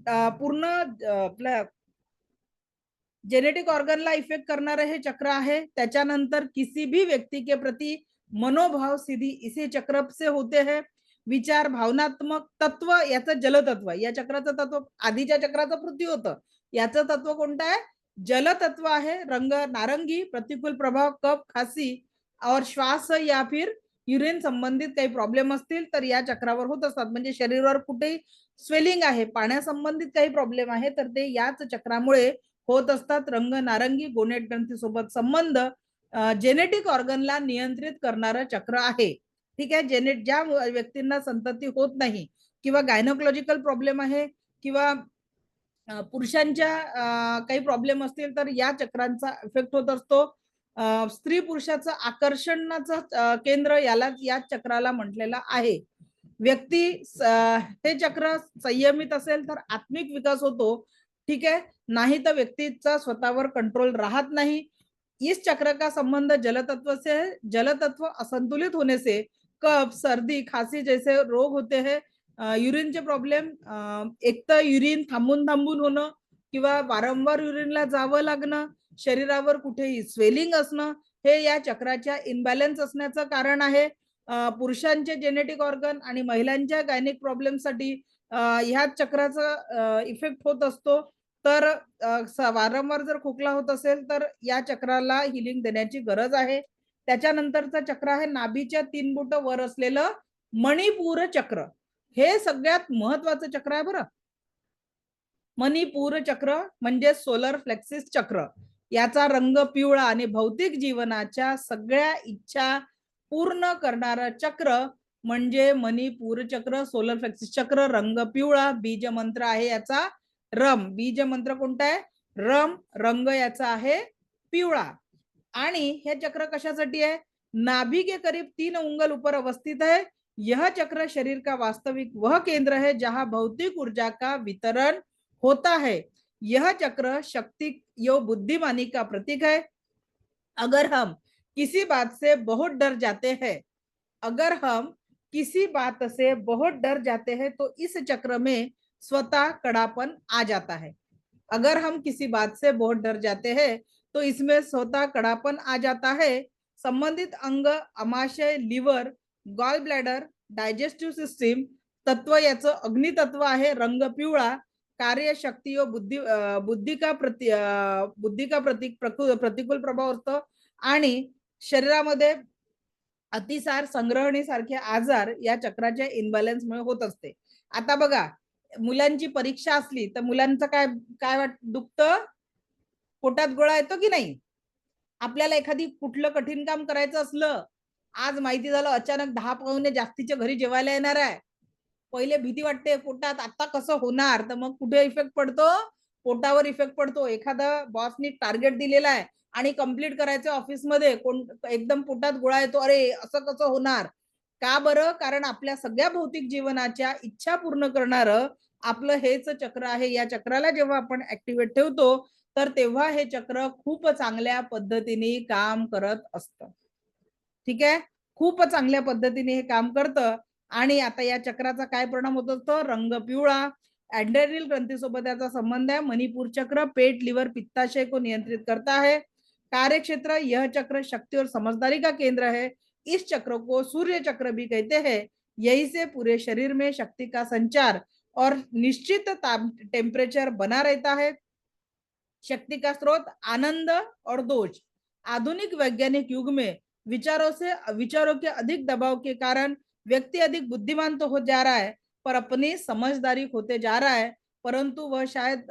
पूर्ण आपल्या जेनेटिक ऑर्गनला इफेक्ट करणारे हे चक्र आहे. त्याच्यानंतर किसी भी व्यक्ति के प्रति मनोभाव सीधी इसी चक्र से होते हैं. विचार भावनात्मक तत्व याचं जलतत्व, या चक्राचं तत्व आधीच्या चक्राचं पृथ्वी होतं, याचं तत्व कोणतं आहे? जलतत्व आहे. रंग नारंगी, प्रतिकूल प्रभाव कफ खासी और श्वास या फिर युरिन संबंधित काही प्रॉब्लेम असतील तर या चक्रावर होत असतात. म्हणजे शरीरावर कुठेही स्वेलिंग आहे, पाण्यासंबंधित काही प्रॉब्लेम आहे तर ते याच चक्रामुळे होत असतात. रंग नारंगी गोनेट ग्रंथीसोबत संबंध जेनेटिक ऑर्गनला नियंत्रित करणारं चक्र आहे. ठीक आहे. ज्या व्यक्तींना संतती होत नाही किंवा गायनोकॉलॉजिकल प्रॉब्लेम आहे किंवा पुरुषांच्या काही प्रॉब्लेम असतील तर या चक्रांचा इफेक्ट होत असतो. स्त्री पुरुषाचं आकर्षणाचं केंद्र याला या चक्राला म्हटलेलं आहे. व्यक्ती हे चक्र संयमित असेल तर आत्मिक विकास होतो. ठीक है, नहीं तो व्यक्तीचा स्वतःवर कंट्रोल राहत नहीं. इस चक्र का संबंध जलतत्व से है. जलतत्व असंतुलित होने से कफ सर्दी खांसी जैसे रोग होते हैं. युरिनचे प्रॉब्लेम, एक तर युरिन थांबून थांबून होणं किंवा वारंवार युरिनला जावं लागणं, शरीरावर कुठेही स्वेलिंग असणं हे या चक्राच्या इनबॅलन्स असण्याचं कारण आहे. पुरुषांचे जेनेटिक ऑर्गन आणि महिलांच्या गायनिक प्रॉब्लेमसाठी ह्या चक्राचा इफेक्ट होत असतो. तर वारंवार जर खोकला होत असेल तर या चक्राला हिलिंग देण्याची गरज आहे. त्याच्यानंतरचं चक्र आहे नाभीच्या 3 बोट वर असलेलं मणिपूर चक्र. हे सगळ्यात महत्वाचं चक्र आहे बरं. मणिपूर चक्र म्हणजे सोलर फ्लेक्सिस चक्र. याचा रंग पिवळा आणि भौतिक जीवनाच्या सगळ्या इच्छा पूर्ण करणारं चक्र म्हणजे मणिपूर चक्र. सोलर फ्लेक्सिस चक्र, रंग पिवळा, बीज मंत्र आहे याचा रम. बीज मंत्र कोणता आहे? रम. रंग याचा आहे पिवळा. आणि हे चक्र कशासाठी आहे? नाभि के करीब 3 उंगल ऊपर अवस्थित है. यह चक्र शरीर का वास्तविक वह केंद्र है जहां भौतिक ऊर्जा का वितरण होता है. यह चक्र शक्ति यो बुद्धिमानी का प्रतीक है. अगर हम किसी बात से बहुत डर जाते हैं, अगर हम किसी बात से बहुत डर जाते हैं तो इस चक्र में स्वतः कड़ापन आ जाता है. अगर हम किसी बात से बहुत डर जाते हैं तो इसमें स्वतः कड़ापन आ जाता है. संबंधित अंग आमाशय, liver, gall bladder, digestive system. तत्व याचं अग्नि तत्व आहे. रंग पिवळा. कार्यशक्ती व बुद्धी का प्रतीक प्रतिकूल प्रभाव असतो. आणि शरीरामध्ये अतिसार, संग्रहणी सारखे आजार या चक्राच्या इनबॅलन्समुळे होत असते. आता बघा, मुलांची परीक्षा असली तर मुलांचं काय काय दुखतं? पोटात गोळा येतो की नाही? आपल्याला एखादी कुठलं कठीण काम करायचं असलं, आज माहिती झालं अचानक 10 पाहुणे जास्तीच्या घरी जेवायला येणार आहे. पहिले भीती वाटते पोटात, आता कसं होणार? तर मग कुठे इफेक्ट पडतो? पोटावर इफेक्ट पडतो. एखादा बॉसनी टार्गेट दिलेला आहे आणि कंप्लीट करायचं ऑफिसमध्ये, कोण एकदम पोटात गोळा येतो, अरे असं कसं होणार? का बरं? कारण आपल्या सगळ्या भौतिक जीवनाच्या इच्छा पूर्ण करणारं आपलं हेच चक्र आहे. या चक्राला जेव्हा आपण ऍक्टिव्हेट ठेवतो तर तेव्हा हे चक्र खूप चांगल्या पद्धतीने काम करत असतं. ठीक आहे, खूप चांगल्या पद्धतीने हे काम करतं. आणि आता या चक्राचा काय परिणाम होत असतो? रंग पिवळा. एड्रेनल ग्रंथीसोबत याचा संबंध है. मणिपुर चक्र पेट, लिवर, पित्ताशय को नियंत्रित करता है. कार्यक्षेत्र, यह चक्र शक्ति और समझदारी का केंद्र है. इस चक्र को सूर्य चक्र भी कहते हैं. यही से पूरे शरीर में शक्ति का संचार और निश्चित टेम्परेचर बना रहता है. शक्ति का स्रोत आनंद और दोष. आधुनिक वैज्ञानिक युग में विचारों के अधिक दबाव के कारण व्यक्ति अधिक बुद्धिमान तो हो जा रहा है पर अपनी समझदारी खोते जा रहा है. परंतु वह शायद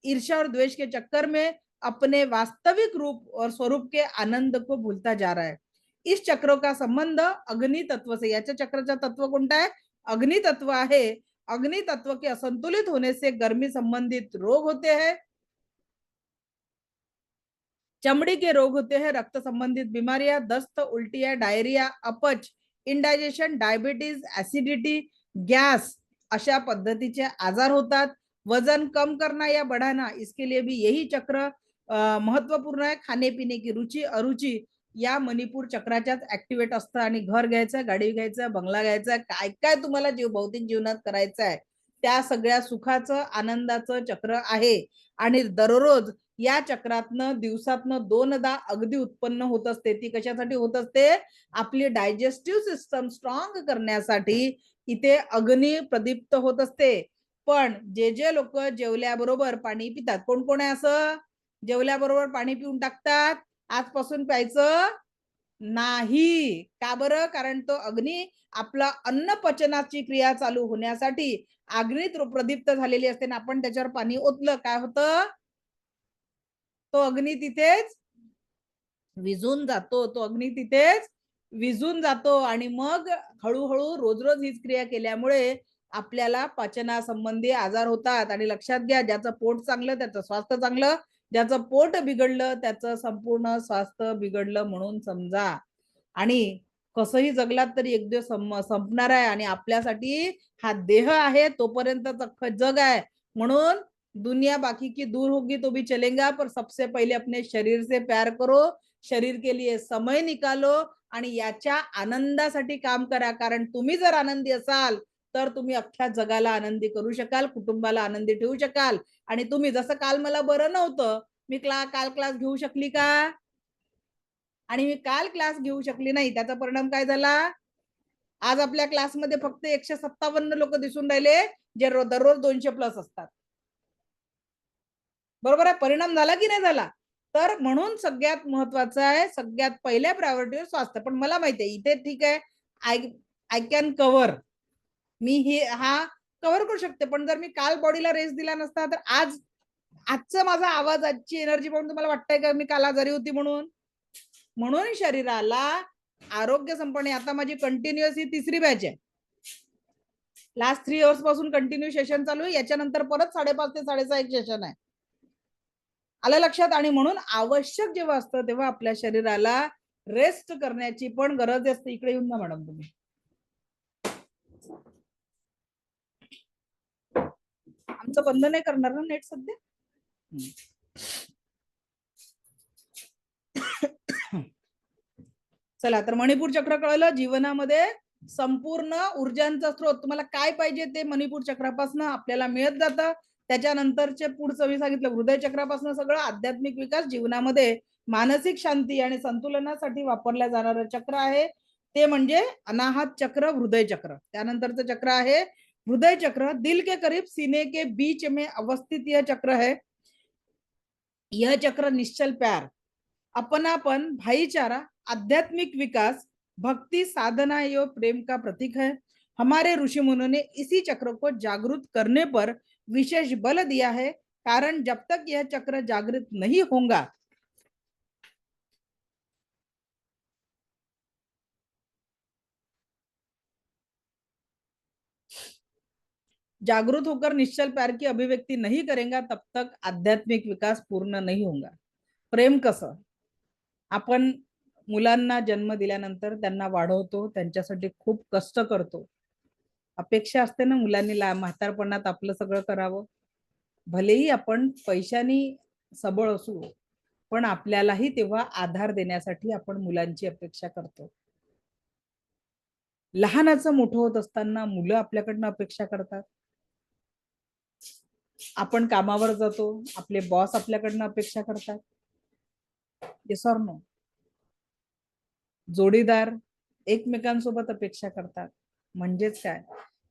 ईर्ष्या और द्वेष के चक्कर में अपने वास्तविक रूप और स्वरूप के आनंद को भूलता जा रहा है. इस चक्रों का संबंध अग्नि तत्व से. याच्या चक्राचा तत्व कोणता आहे? अग्नि तत्व आहे. अग्नि तत्व के असंतुलित होने से गर्मी संबंधित रोग होते हैं. चमड़ी के रोग होते हैं, रक्त संबंधित बीमारियां, दस्त, उल्टियां, डायरिया, अपच, इंडायजेशन, डायबिटीज, ऍसिडिटी, गॅस अशा पद्धतीचे आजार होतात. वजन कम करना या बढ़ाना, इसके लिए भी यही चक्र महत्वपूर्ण आहे. खाने पिने की रुचि अरुचि या मणिपूर चक्राच्याच ऍक्टिव्हेट असतं. आणि घर घ्यायचं, गाडी घ्यायचं, बंगला घ्यायचा, काय काय तुम्हाला भौतिक जीवनात करायचं आहे त्या सगळ्या सुखाचं आनंदाचं चक्र आहे. आणि दररोज या चक्रातनं दिवसातनं 2दा अगदी उत्पन्न होत असते. ती कशासाठी होत असते? आपली डायजेस्टिव्ह सिस्टम स्ट्रॉंग करण्यासाठी इथे अग्नी प्रदीप्त होत असते. पण जे लोक जेवल्याबरोबर पाणी पितात, कोण कोण आहे असं जेवल्याबरोबर पाणी पिऊन टाकतात, आजपासून प्यायचं नाही. का बरं? कारण तो अग्नी आपला अन्न पचनाची क्रिया चालू होण्यासाठी अग्नीत प्रदीप्त झालेली असते. आपण त्याच्यावर पाणी ओतलं काय होतं? तो अग्नी तिथेच विझून जातो. तो अग्नी तिथेच विझून जातो. आणि मग हळूहळू रोज रोज हीच क्रिया केल्यामुळे आपल्याला पचनासंबंधी आजार होतात. आणि लक्षात घ्या, ज्याचं पोट चांगलं त्याचं स्वास्थ्य चांगलं, ज्याचं पोट बिघडलं त्याचं संपूर्ण स्वास्थ्य बिघडलं म्हणून समजा. आणि कसंही जगलात तरी एक दिवस संपणार आहे. आणि आपल्यासाठी हा देह आहे तोपर्यंत अख्खं जग आहे. म्हणून दुनिया बाकी की दूर होगी तो भी चलेगा, पर सबसे पहले अपने शरीर से प्यार करो, शरीर के लिए समय निकालो आणि याच्या आनंदासाठी काम करा. कारण तुम्ही जर आनंदी असाल तर तुम्ही अख्ख्या जगाला आनंदी करू शकाल, कुटुंबाला आनंदी ठेवू शकाल. आणि तुम्ही जसं काल मला बरं नव्हतं, मी काल क्लास घेऊ शकली का? आणि मी काल क्लास घेऊ शकली नाही, त्याचा परिणाम काय झाला? आज आपल्या क्लासमध्ये फक्त 157 लोक दिसून राहिले, जे दररोज 200 प्लस असतात. बरोबर आहे? परिणाम झाला की नाही झाला? तर म्हणून सगळ्यात महत्वाचं आहे, सगळ्यात पहिल्या प्रायोरिटीवर स्वास्थ्य. पण मला माहिती आहे इथे ठीक आहे, आय कॅन कव्हर, मी हा कव्हर करू शकते. पण जर मी काल बॉडीला रेस्ट दिला नसता तर आजचा माझा आवाज, आजची एनर्जी पाहून तुम्हाला वाटतंय का मी काल आजारी होती म्हणून? म्हणून शरीराला आरोग्य संपणे. आता माझी कंटिन्युअस ही 3री बॅच आहे. लास्ट 3 इयर्स पासून कंटिन्यू सेशन चालू आहे. याच्यानंतर परत 5:30 ते 6:30 एक सेशन आहे. आलं लक्षात? आणि म्हणून आवश्यक जेव्हा असतं तेव्हा आपल्या शरीराला रेस्ट करण्याची पण गरज असते. इकडे येऊन ना मॅडम तुम्ही. आमचं बंद नाही करणार ना नेट सध्या? चला, तर मणिपूर चक्र कळलं. जीवनामध्ये संपूर्ण ऊर्जांचा स्रोत तुम्हाला काय पाहिजे ते मणिपूर चक्रापासून आपल्याला मिळत जातं. त्याच्यानंतरचे पुढचं मी सांगितलं हृदय चक्रापासून सगळं आध्यात्मिक विकास. जीवनामध्ये मानसिक शांती आणि संतुलनासाठी वापरल्या जाणारं चक्र आहे ते म्हणजे अनाहत चक्र, हृदय चक्र. त्यानंतरचं चक्र आहे हृदय चक्र. दिल के करीब सीने के बीच में अवस्थित यह चक्र है. यह चक्र निश्चल प्यार, अपनापन, भाईचारा, आध्यात्मिक विकास, भक्ति, साधना एवं प्रेम का प्रतीक है. हमारे ऋषि मुनियों ने इसी चक्र को जागृत करने पर विशेष बल दिया है. कारण जब तक यह चक्र जागृत नहीं होगा जागृत होकर निश्चल प्यार की अभिव्यक्ति नहीं करेगा तब तक आध्यात्मिक विकास पूर्ण नहीं होगा. प्रेम कसं? आपण मुलांना जन्म दिल्यानंतर त्यांना वाढवतो, त्यांच्यासाठी खूप कष्ट करतो. अपेक्षा असते ना मुलांनी म्हातारपणात आपलं सगळं करावं. भलेही आपण पैशानी सबळ असू पण आपल्यालाही तेव्हा आधार देण्यासाठी आपण मुलांची अपेक्षा करतो. लहानाचं मोठं होत असताना मुलं आपल्याकडनं अपेक्षा करतात. आपण कामावर जातो, आपले बॉस आपल्याकडनं अपेक्षा करतात. Yes or no? जोडीदार एकमेकांसोबत अपेक्षा करतात. म्हणजेच काय?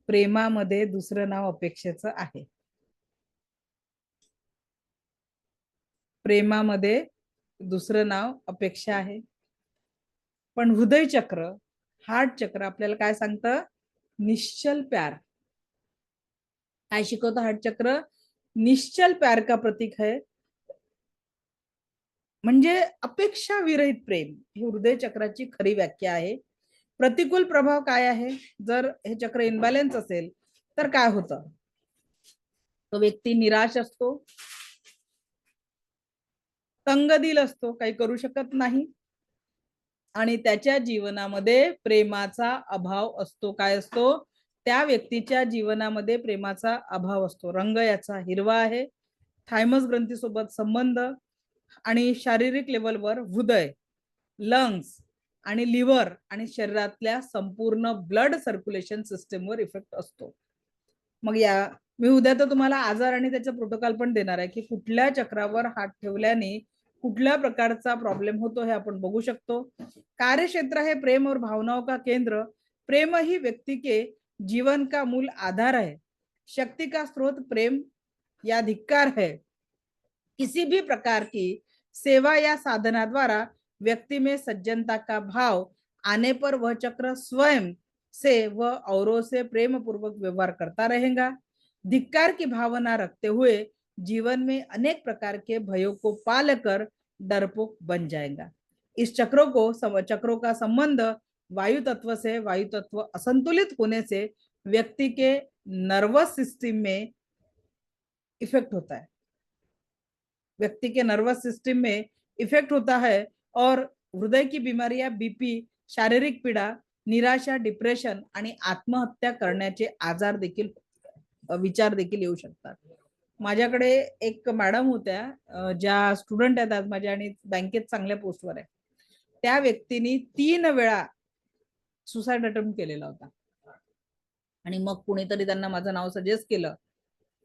प्रेमामध्ये दुसरं नाव अपेक्षेचं आहे. प्रेमामध्ये दुसरं नाव अपेक्षा आहे. पण हृदय चक्र, हार्ट चक्र आपल्याला काय सांगतं? निश्चल प्यार. काय शिकवतं हार्ट चक्र? निश्चल प्यार का प्रतीक है. म्हणजे अपेक्षा विरहित प्रेम ही हृदय चक्राची खरी व्याख्या आहे. प्रतिकूल प्रभाव काय आहे? जर हे चक्र इनबॅलन्स असेल तर काय होतं? तो व्यक्ती निराश असतो, तंगदिल असतो, काही करू शकत नाही आणि त्याच्या जीवनामध्ये प्रेमाचा अभाव असतो. काय असतो? त्या व्यक्तीच्या जीवनामध्ये प्रेमाचा अभाव असतो. रंग याचा हिरवा आहे. थायमस ग्रंथीसोबत संबंध आणि शारीरिक लेवलवर हृदय, लंग्स आणि लिव्हर आणि शरीरातल्या संपूर्ण ब्लड सर्क्युलेशन सिस्टीमवर इफेक्ट असतो. मग या मी उद्या तर तुम्हाला आजार आणि त्याचा प्रोटोकॉल पण देणार आहे की कुठल्या चक्रावर हात ठेवल्याने कुठल्या प्रकारचा प्रॉब्लेम होतो हे आपण बघू शकतो. कार्यक्षेत्र है प्रेम और भावनाओं का केंद्र. प्रेम ही व्यक्ति के जीवन का मूल आधार है. शक्ति का स्रोत प्रेम या धिक्कार है. किसी भी प्रकार की सेवा या साधना द्वारा व्यक्ति में सज्जनता का भाव आने पर वह चक्र स्वयं से वह औरों से प्रेम पूर्वक व्यवहार करता रहेगा. धिक्कार की भावना रखते हुए जीवन में अनेक प्रकार के भयों को पाल कर डरपोक बन जाएगा. इस चक्रों का संबंध वायु तत्व से. वायु तत्व असंतुलित होने से व्यक्ति के नर्वस सिस्टम में इफेक्ट होता है. व्यक्ति के नर्वस सिस्टम में इफेक्ट होता है और हृदय की बीमारियां, बीपी, शारीरिक पीडा, निराशा, डिप्रेशन आणि आत्महत्या करण्याचे आजार देखील विचार देखील येऊ शकतात. माझ्याकडे एक मॅडम होत्या ज्या स्टुडंट आहेत आज माझ्या आणि बँकेत चांगल्या पोस्टवर आहे. त्या व्यक्तीने 3 वेळा सुसाइड अटेम्प्ट केलेला होता आणि मग कुणीतरी त्यांना माझं नाव सजेस्ट केलं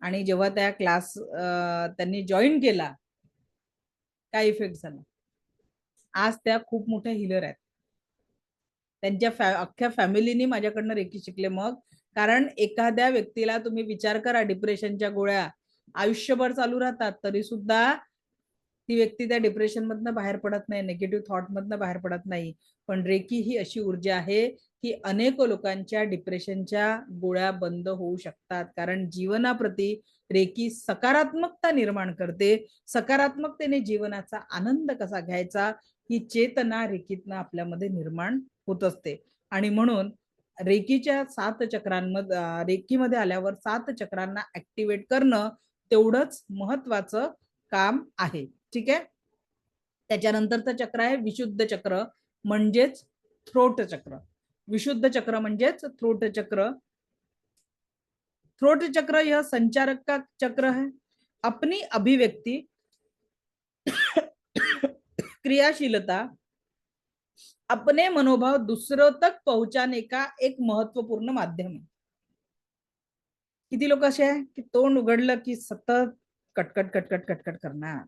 आणि जेव्हा त्या क्लास त्यांनी जॉईन केला काय इफेक्ट झाला. आज त्या खूप मोठ्या हिलर आहेत. त्यांच्या अख्ख्या फॅमिलीनी माझ्याकडनं रेकी शिकले. मग कारण एखाद्या व्यक्तीला तुम्ही विचार करा डिप्रेशनच्या गोळ्या आयुष्यभर चालू राहतात तरी सुद्धा ती व्यक्ती त्या डिप्रेशन मधनं बाहेर पडत नाही, निगेटिव्ह थॉट मधनं बाहेर पडत नाही. पण रेकी ही अशी ऊर्जा आहे की अनेक लोकांच्या डिप्रेशनच्या गोळ्या बंद होऊ शकतात. कारण जीवनाप्रती रेकी सकारात्मकता निर्माण करते. सकारात्मकतेने जीवनाचा आनंद कसा घ्यायचा ही चेतना रेकीतनं आपल्यामध्ये निर्माण होत असते. आणि म्हणून रेकीच्या 7 चक्रांमध्ये रेकीमध्ये आल्यावर 7 चक्रांना ऍक्टिव्हेट करणं तेवढंच महत्वाचं काम आहे. ठीक आहे. त्याच्यानंतरचं चक्र आहे विशुद्ध चक्र म्हणजेच थ्रोट चक्र. विशुद्ध चक्र म्हणजेच थ्रोट चक्र. थ्रोट चक्र यह संचारक का चक्र है. अपनी अभिव्यक्ति, क्रियाशीलता, अपने मनोभाव दूसरों तक पहुंचाने का एक महत्वपूर्ण माध्यम है. किती लोक असे आहे की तोंड उघडलं की सतत कटकट कटकट कटकट करणार.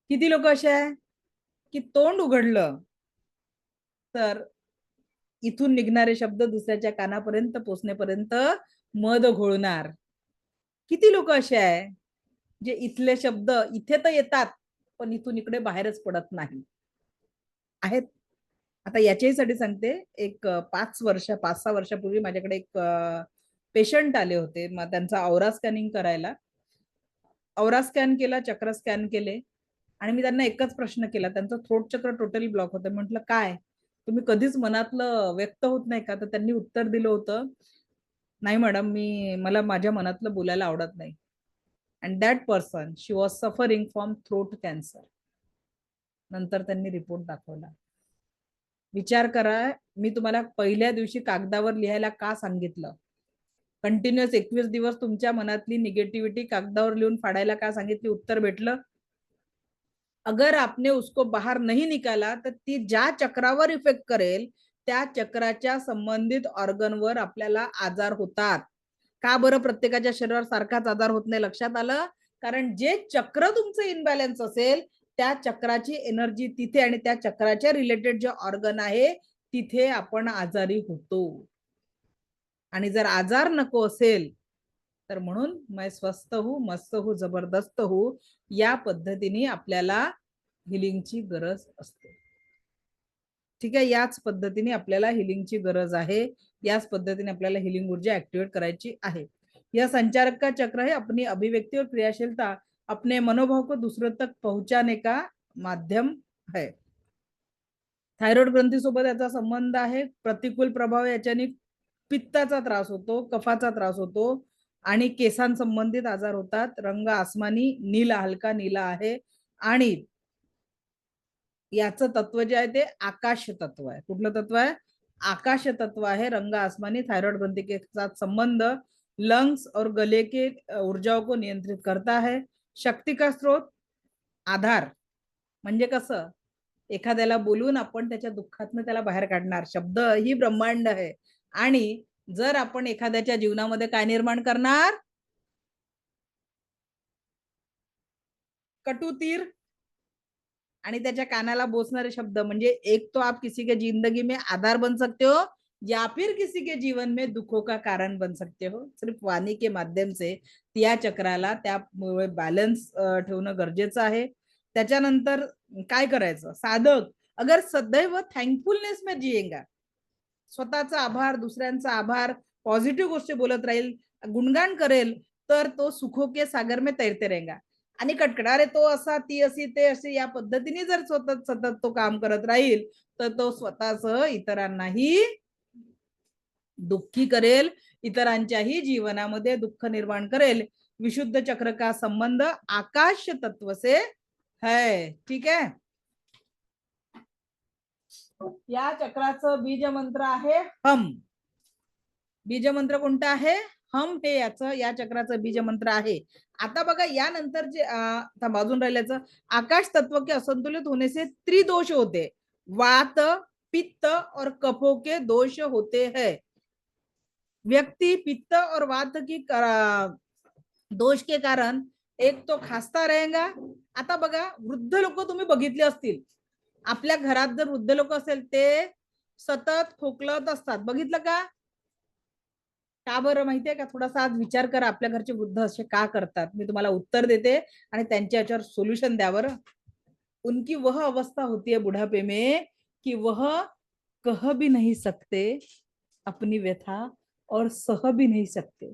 किती लोक असे आहे की तोंड उघडलं तर इथून निघणारे शब्द दुसऱ्याच्या कानापर्यंत पोचण्यापर्यंत मध घोळणार. किती लोक असे आहे जे इथले शब्द इथे तर येतात पण इथून इकडे बाहेरच पडत नाही आहेत. आता याच्यासाठी सांगते. एक 5-6 वर्षापूर्वी माझ्याकडे एक पेशंट आले होते. मग त्यांचा औरा स्कॅनिंग करायला. औरा स्कॅन केला, चक्र स्कॅन केले आणि मी त्यांना एकच प्रश्न केला. त्यांचं थ्रोट चक्र टोटली ब्लॉक होतं. म्हटलं काय तुम्ही कधीच मनातलं व्यक्त होत नाही का? तर त्यांनी उत्तर दिलं होतं नाही मॅडम मला माझ्या मनातलं बोलायला आवडत नाही. And that person she was suffering from throat cancer. नंतर त्यांनी रिपोर्ट दाखवला. विचार करा मी तुम्हाला पहिल्या दिवशी कागदावर लिहायला का सांगितलं. कंटिन्युअस 21 दिवस तुमच्या मनातली निगेटिव्हिटी कागदावर लिहून फाडायला का सांगितली. उत्तर भेटलं. अगर आपने उसको बाहर नहीं निकाला तर ती ज्या चक्रावर इफेक्ट करेल त्या चक्राच्या संबंधित ऑर्गनवर आपल्याला आजार होतात. का बरं प्रत्येकाच्या शरीरावर सारखाच आजार होत नाही. लक्षात आलं. कारण जे चक्र तुमचं इनबॅलन्स असेल त्या चक्राची एनर्जी तिथे आणि त्या चक्राच्या रिलेटेड जे ऑर्गन आहे तिथे आपण आजारी होतो. आणि जर आजार नको असेल तर म्हणून मैं स्वस्थ हूं, मस्त हूं, जबरदस्त हूं या पद्धतीने आपल्याला हिलिंगची गरज असते. ठीक आहे. याच पद्धतीने आपल्याला हिलिंगची गरज आहे. याच पद्धतीने आपल्याला हिलिंग ऊर्जा ऍक्टिव्हेट करायची आहे. यह संचारक का चक्र है. अपनी अभिव्यक्ति और क्रियाशीलता अपने मनोभाव को दूसरों तक पहुंचाने का माध्यम है. थायरॉइड ग्रंथीसोबत याचा संबंध आहे. प्रतिकूल प्रभाव याच्याने पित्ताचा त्रास होतो, कफाचा त्रास होतो आणि केसांसंबंधित आजार होतात. रंग आसमानी नीला, हलका नीला आहे. आणि याचं तत्व जे आहे ते आकाश तत्व आहे. कुठलं तत्व आहे? आकाश तत्व आहे. रंग आसमानी, थायराइड ग्रंथि के साथ संबंध, लंग्स और गले के ऊर्जाओं को नियंत्रित करता है. शक्ती का स्रोत, आधार. म्हणजे कसं, एखाद्याला बोलून आपण त्याच्या दुःखातनं त्याला बाहेर काढणार. शब्द ही ब्रह्मांड आहे. आणि जर आपण एखाद्याच्या जीवनामध्ये काय निर्माण करणार, कटुतीर आणि त्याच्या कानाला बोचणारे शब्द, म्हणजे एक तो आप किसी के जिंदगी में आधार बन सकते हो या फिर किसी के जीवन में दुखों का कारण बन सकते हो. सिर्फ वाणी के माध्यम से त्या चक्राला त्यामुळे बॅलन्स ठेवणं गरजेचं आहे. त्याच्यानंतर काय करायचं, साधक अगर सदैव थँकफुलनेस में जिएगा, स्वतःचा आभार, दुसऱ्यांचा आभार, पॉझिटिव्ह गोष्टी बोलत राहील, गुणगान करेल, तर तो सुखो के सागर में तैरते रहेगा. आणि कटकडा रे तो असा, ती अशी, ते अशी, या पद्धतीने जर सतत सतत तो काम करत राहील तर तो स्वतःसह इतरांनाही दुःखी करेल, इतरांच्याही जीवनामध्ये दुःख निर्माण करेल. विशुद्ध चक्र का संबंध आकाश तत्व से है. ठीक आहे. या चक्राचं बीज मंत्र आहे हम. बीज मंत्र कोणता आहे? हम हे या चक्राचं बीज मंत्र आहे. आता बघा यानंतर जे बाजून राहिल्याचं, आकाश तत्व के असंतुलित होने से त्रिदोष होते, वात, पित्त और कफों के दोष होते हैं. व्यक्ति पित्त और वात की दोष के कारण एक तो खासता रहेगा. आता बघा, वृद्ध लोक तुम्ही बघितले असतील, आपल्या घरात जर वृद्ध लोक असेल ते सतत खोकलत असतात, बघितलं का? का बरं माहितीये का? थोडासा आज विचार करा, आपल्या घरचे वृद्ध असे का करतात. मी तुम्हाला उत्तर देते आणि त्यांच्या याच्यावर सोल्यूशन द्या बरं. उनकी वह अवस्था होती है बुढ़ापे में कि वह कह भी नहीं सकते अपनी व्यथा और सह भी नहीं सकते.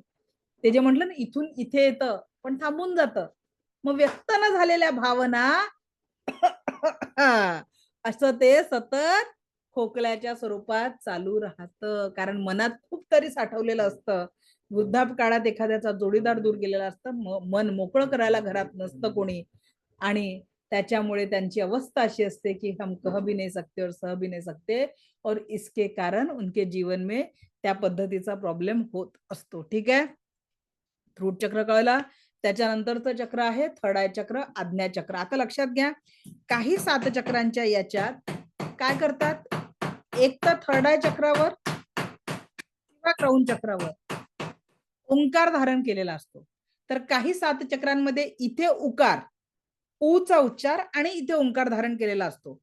ते जे म्हटलं ना, इथून इथे येतं पण थांबून जातं. मग व्यक्त न झालेल्या भावना असं ते सतत खोकल्याच्या स्वरूपात चालू राहतं. कारण मनात खूप तरी साठवलेलं असतं. वृद्धापकाळात एखाद्याचा जोडीदार दूर गेलेला असतं, मन मोकळं करायला घरात नसतं कोणी, आणि त्याच्यामुळे त्यांची अवस्था अशी असते की हम कह भी नहीं सकते और सह भी नहीं सकते, और इसके कारण उनके जीवन में त्या पद्धतीचा प्रॉब्लेम होत असतो. ठीक आहे. रूट चक्र कळला. त्याच्यानंतरचं चक्र आहे थर्ड आय चक्र, आज्ञा चक्र. आता लक्षात घ्या, काही 7 चक्रांच्या याच्यात काय करतात, एक तर थर्ड आय चक्रावर किंवा क्रौंच चक्रावर ओंकार धारण केलेला असतो. तर काही 7 चक्रांमध्ये इथे उकार, ऊचा उच्चार आणि इथे ओंकार धारण केलेला असतो.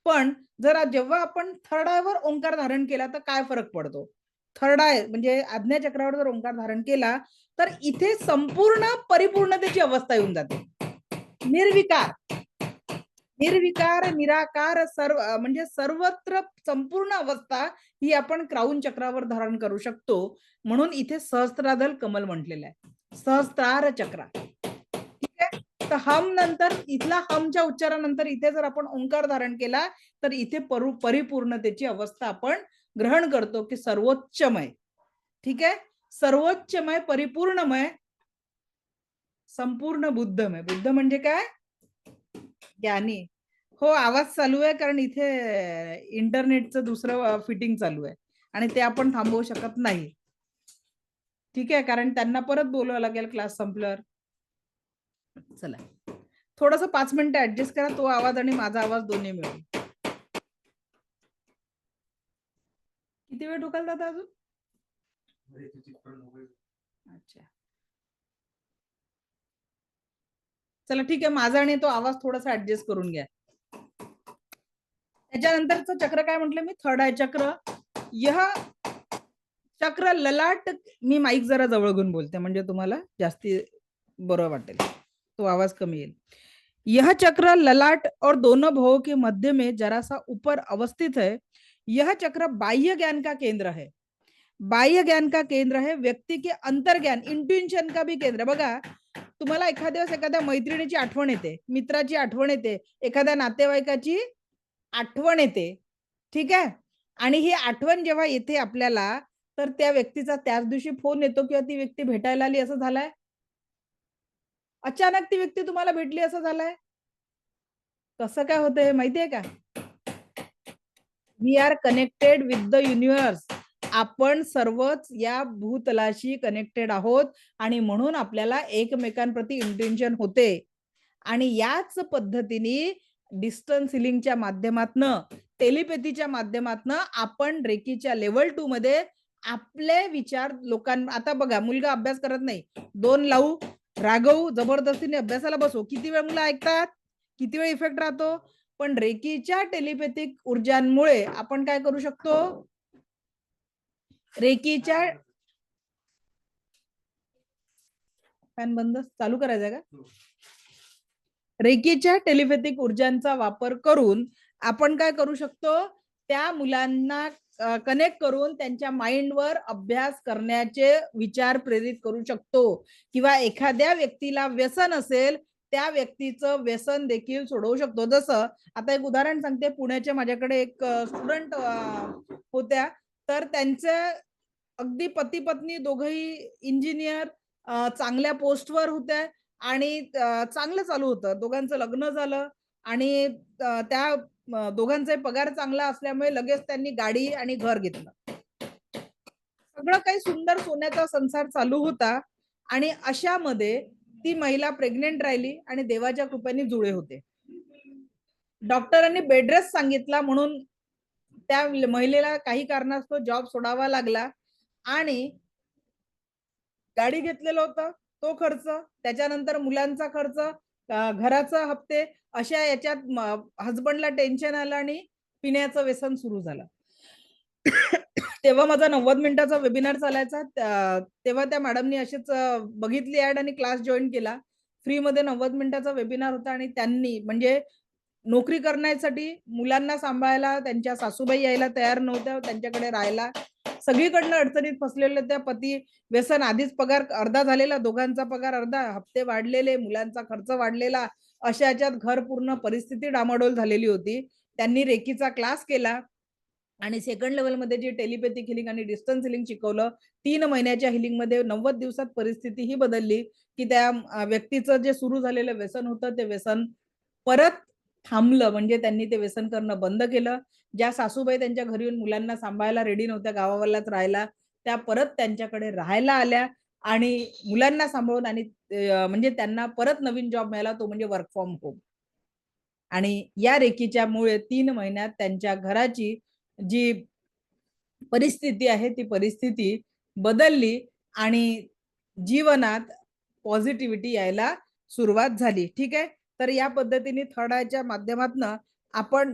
पण जर जेव्हा आपण थर्ड आयवर ओंकार धारण केला तर काय फरक पडतो? थर्ड आय म्हणजे आज्ञा चक्रावर जर ओंकार धारण केला तर इथे संपूर्ण परिपूर्णतेची अवस्था येऊन जाते. निर्विकार, निर्विकार, निराकार, सर्व म्हणजे सर्वत्र संपूर्ण अवस्था ही आपण क्राऊन चक्रावर धारण करू शकतो. म्हणून इथे सहस्त्रादल कमल म्हटलेलं आहे, सहस्त्रार चक्र. ठीक आहे. तर हम नंतर इथला हमच्या उच्चारानंतर इथे जर आपण ओंकार धारण केला तर इथे परिपूर्णतेची अवस्था आपण ग्रहण करतो की सर्वोच्चमय. ठीक आहे. सर्वोच्चमय, परिपूर्णमय, संपूर्ण बुद्धमय. बुद्ध म्हणजे काय? ज्ञानी. हो, आवाज चालू आहे कारण इथे इंटरनेटचं दुसरं फिटिंग चालू आहे आणि ते आपण थांबवू शकत नाही. ठीक आहे, कारण त्यांना परत बोलावं लागेल क्लास संपल्यावर. चला, थोडस 5 मिनिटं ऍडजस्ट करा, तो आवाज आणि माझा आवाज दोन्ही मिळून. किती वेळ ढोकाल दादा अजून? अच्छा, चला ठीक आहे, माझा आणि तो आवाज थोडासा ऍडजस्ट करून घ्या. त्याच्यानंतरचं चक्र काय म्हटलं मी? थर्ड आय चक्र. यह चक्र ललाट, मी माईक जरा जवळ घेऊन बोलते म्हणजे तुम्हाला जास्ती बरं वाटेल, तो आवाज कमी येईल. यह चक्र ललाट और दोनों भवों के मध्य में जरा सा ऊपर अवस्थित है. यह चक्र बाह्य ज्ञान का केंद्र है. बाह्य ज्ञान का केंद्र है, व्यक्ती के अंतर्ज्ञान, इंट्युइशन का भी केंद्र. बघा, तुम्हाला एखाद्या वेळेस एखाद्या मैत्रिणीची आठवण येते, मित्राची आठवण येते, एखाद्या नातेवाईकाची आठवण येते. ठीक आहे. आणि ही आठवण जेव्हा येते आपल्याला तर त्या व्यक्तीचा त्याच दिवशी फोन येतो किंवा ती व्यक्ती भेटायला आली असं झालंय. अचानक ती व्यक्ती तुम्हाला भेटली असं झालंय. कसं काय होतं हे माहितीये का? We are connected with the universe. आपण सर्वच या भूतलाशी कनेक्टेड आहोत आणि म्हणून आपल्याला एकमेकांप्रती इंटेन्शन होते. आणि याच पद्धतीने डिस्टन्स हिलिंगच्या माध्यमातनं, टेलिपॅथीच्या माध्यमातनं आपण रेकीच्या लेवल 2 मध्ये आपले विचार लोकांना, आता बघा मुलगा अभ्यास करत नाही, 2 लावू, रागवू, जबरदस्तीने अभ्यासाला बसू, किती वेळ मुलं ऐकतात, किती वेळ इफेक्ट राहतो. पण रेकीच्या टेलिपॅथिक ऊर्जांमुळे आपण काय करू शकतो, रेकीच्या फॅन बंद चालू करायचा का, रेकीच्या टेलिपॅथिक ऊर्जांचा वापर करून आपण काय करू शकतो, त्या मुलांना कनेक्ट करून त्यांच्या माइंडवर अभ्यास करण्याचे विचार प्रेरित करू शकतो. किंवा एखाद्या व्यक्तीला व्यसन असेल, त्या व्यक्तीचं व्यसन देखील सोडवू शकतो. जसं आता एक उदाहरण सांगते, पुण्याच्या माझ्याकडे एक स्टुडंट होत्या, तर त्यांचे अगदी पती पत्नी दोघंही इंजिनियर, चांगल्या पोस्टवर होत्या आणि चांगलं चालू होतं, दोघांचं लग्न झालं आणि त्या दोघांचा पगार चांगला असल्यामुळे लगेच त्यांनी गाडी आणि घर घेतलं. सगळं काही सुंदर सोन्याचा संसार चालू होता आणि अशामध्ये ती महिला प्रेग्नेंट राहिली आणि देवाच्या कृपेने जुळे होते. डॉक्टरांनी बेडरेस्ट सांगितला म्हणून त्या महिलेला काही कारणास्तव जॉब सोडावा लागला आणि गाडी घेतलेलं होतं, तो खर्च, त्याच्यानंतर मुलांचा खर्च, घराचा हप्ते, अशा याच्यात हजबंडला टेन्शन आलं आणि पिण्याचं व्यसन सुरू झालं. तेव्हा माझा 90 मिनिटाचा वेबिनार चालायचा. तेव्हा त्या मॅडमनी अशीच बघितली ऍड आणि क्लास जॉईन केला. फ्री मध्ये 90 मिनिटाचा वेबिनार होता आणि त्यांनी म्हणजे नोकरी करण्यासाठी मुलांना सांभाळायला त्यांच्या सासूबाई यायला तयार नव्हत्या, त्यांच्याकडे राहायला सगळीकडनं अडचणीत फसलेल्या त्या पती, व्यसन, आधीच पगार अर्धा झालेला, दोघांचा पगार अर्धा, हप्ते वाढलेले, मुलांचा खर्च वाढलेला, अशा याच्यात घर पूर्ण परिस्थिती डामाडोल झालेली होती. त्यांनी रेकीचा क्लास केला आणि सेकंड लेवलमध्ये जे टेलिपॅथिक हिलिंग आणि डिस्टन्स हिलिंग शिकवलं, 3 महिन्याच्या हिलिंगमध्ये 90 दिवसात परिस्थिती ही बदलली की त्या व्यक्तीचं जे सुरू झालेलं व्यसन होतं ते व्यसन परत थांबलं. म्हणजे त्यांनी ते व्यसन करणं बंद केलं. ज्या सासूबाई त्यांच्या घरी येऊन मुलांना सांभाळायला रेडी नव्हत्या, गावावरलाच राहायला, त्या परत त्यांच्याकडे राहायला आल्या आणि मुलांना सांभाळून, आणि म्हणजे त्यांना परत नवीन जॉब मिळाला, तो म्हणजे वर्क फ्रॉम होम. आणि या रेकीच्या मुळे 3 महिन्यात त्यांच्या घराची जी परिस्थिती आहे ती परिस्थिती बदलली आणि जीवनात पॉझिटिव्हिटी यायला सुरुवात झाली. ठीक आहे. तर या पद्धतीने थर्ड आयच्या माध्यमातून आपण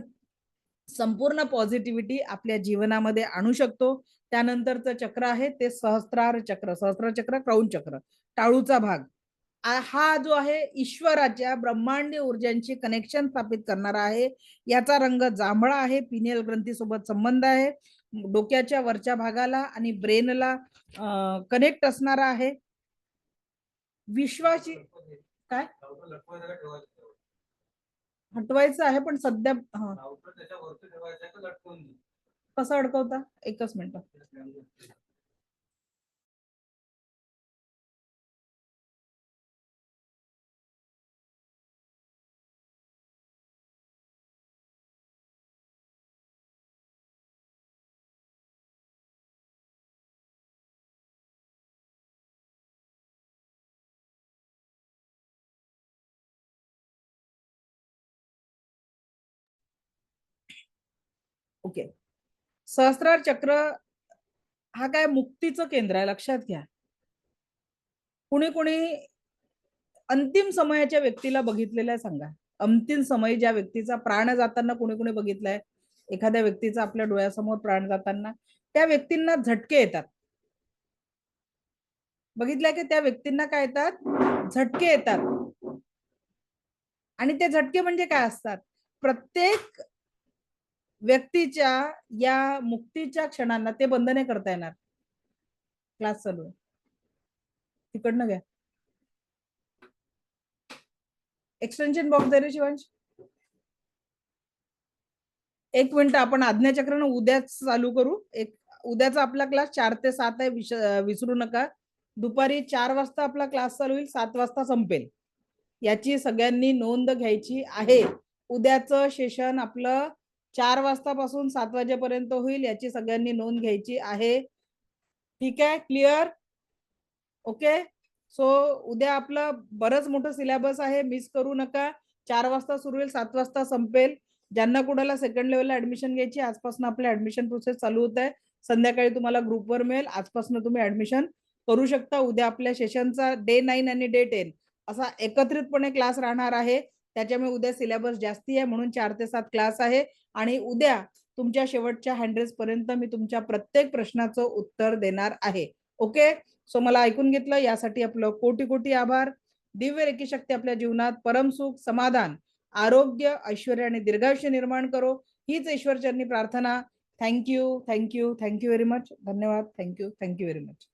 संपूर्ण पॉझिटिव्हिटी आपल्या जीवनामध्ये आणू शकतो. त्यानंतरचं चक्र आहे ते सहस्त्रार चक्र. सहस्त्र चक्र, क्रौंच चक्र, टाळूचा भाग. हा जो आहे ईश्वराच्या ब्रह्मांडीय ऊर्जांची कनेक्शन स्थापित करणारा आहे. याचा रंग जांभळा आहे, पिनियल ग्रंथीसोबत संबंध आहे, डोक्याच्या वरच्या भागाला आणि ब्रेनला कनेक्ट असणारा आहे. विश्वाची काय हटवायचं आहे, पण सध्या कसं अडकवता, एकच मिनिट. ओके. सहस्त्रार चक्र हा काय मुक्तीचं केंद्र आहे, लक्षात घ्या. कुणी कुणी अंतिम समयाच्या व्यक्तीला बघितलेलं आहे सांगा. अंतिम समय ज्या व्यक्तीचा प्राण जाताना कुणी कुणी बघितलाय, एखाद्या व्यक्तीचा आपल्या डोळ्यासमोर प्राण जाताना त्या व्यक्तींना झटके येतात. बघितलंय की त्या व्यक्तींना काय येतात, झटके येतात. आणि ते झटके म्हणजे काय असतात, प्रत्येक व्यक्तीच्या या मुक्तीच्या क्षणांना ते बंद नाही करता येणार. क्लास चालू आहे, तिकडनं घ्या. एक्सटेन्शन बॉक्स दे रे शिवांश. एक मिनिट, आपण आज्ञाचक्रानं उद्याच चालू करू. उद्याचा आपला क्लास 4 ते 7 आहे, विसरू नका. दुपारी 4 वाजता आपला क्लास चालू होईल, 7 वाजता संपेल. याची सगळ्यांनी नोंद घ्यायची आहे. उद्याचं सेशन आपलं 4 वाजतापासून 7 वाजेपर्यंत होईल, याची सगळ्यांनी नोंद घ्यायची आहे. ठीक आहे, क्लिअर? ओके. सो उद्या आपलं बरंच मोठं सिलेबस आहे, मिस करू नका. 4 वाजता सुरू होईल, 7 वाजता संपेल. ज्यांना कुणाला सेकंड लेवलला ऍडमिशन घ्यायची, आजपासून आपलं ऍडमिशन प्रोसेस चालू होत आहे. संध्याकाळी तुम्हाला ग्रुपवर मिळेल. आजपासून तुम्ही ऍडमिशन करू शकता. उद्या आपल्या सेशनचा डे 9 आणि डे 10 असा एकत्रितपणे क्लास राहणार आहे. त्याच्यामुळे उद्या सिलेबस जास्ती आहे, म्हणून 4 ते 7 क्लास आहे. आणि उद्या तुमच्या शेवटच्या हँड्रेस पर्यंत मी तुमच्या प्रत्येक प्रश्नाचं उत्तर देणार आहे. ओके. सो मला ऐकून घेतलं यासाठी आपलं कोटी कोटी आभार. दिव्य रेखी शक्ती आपल्या जीवनात परम सुख, समाधान, आरोग्य, ऐश्वर्य आणि दीर्घायुष्य निर्माण करो, हीच ईश्वरचरणी प्रार्थना. Thank you, thank you, thank you very much. धन्यवाद. Thank you, thank you very much.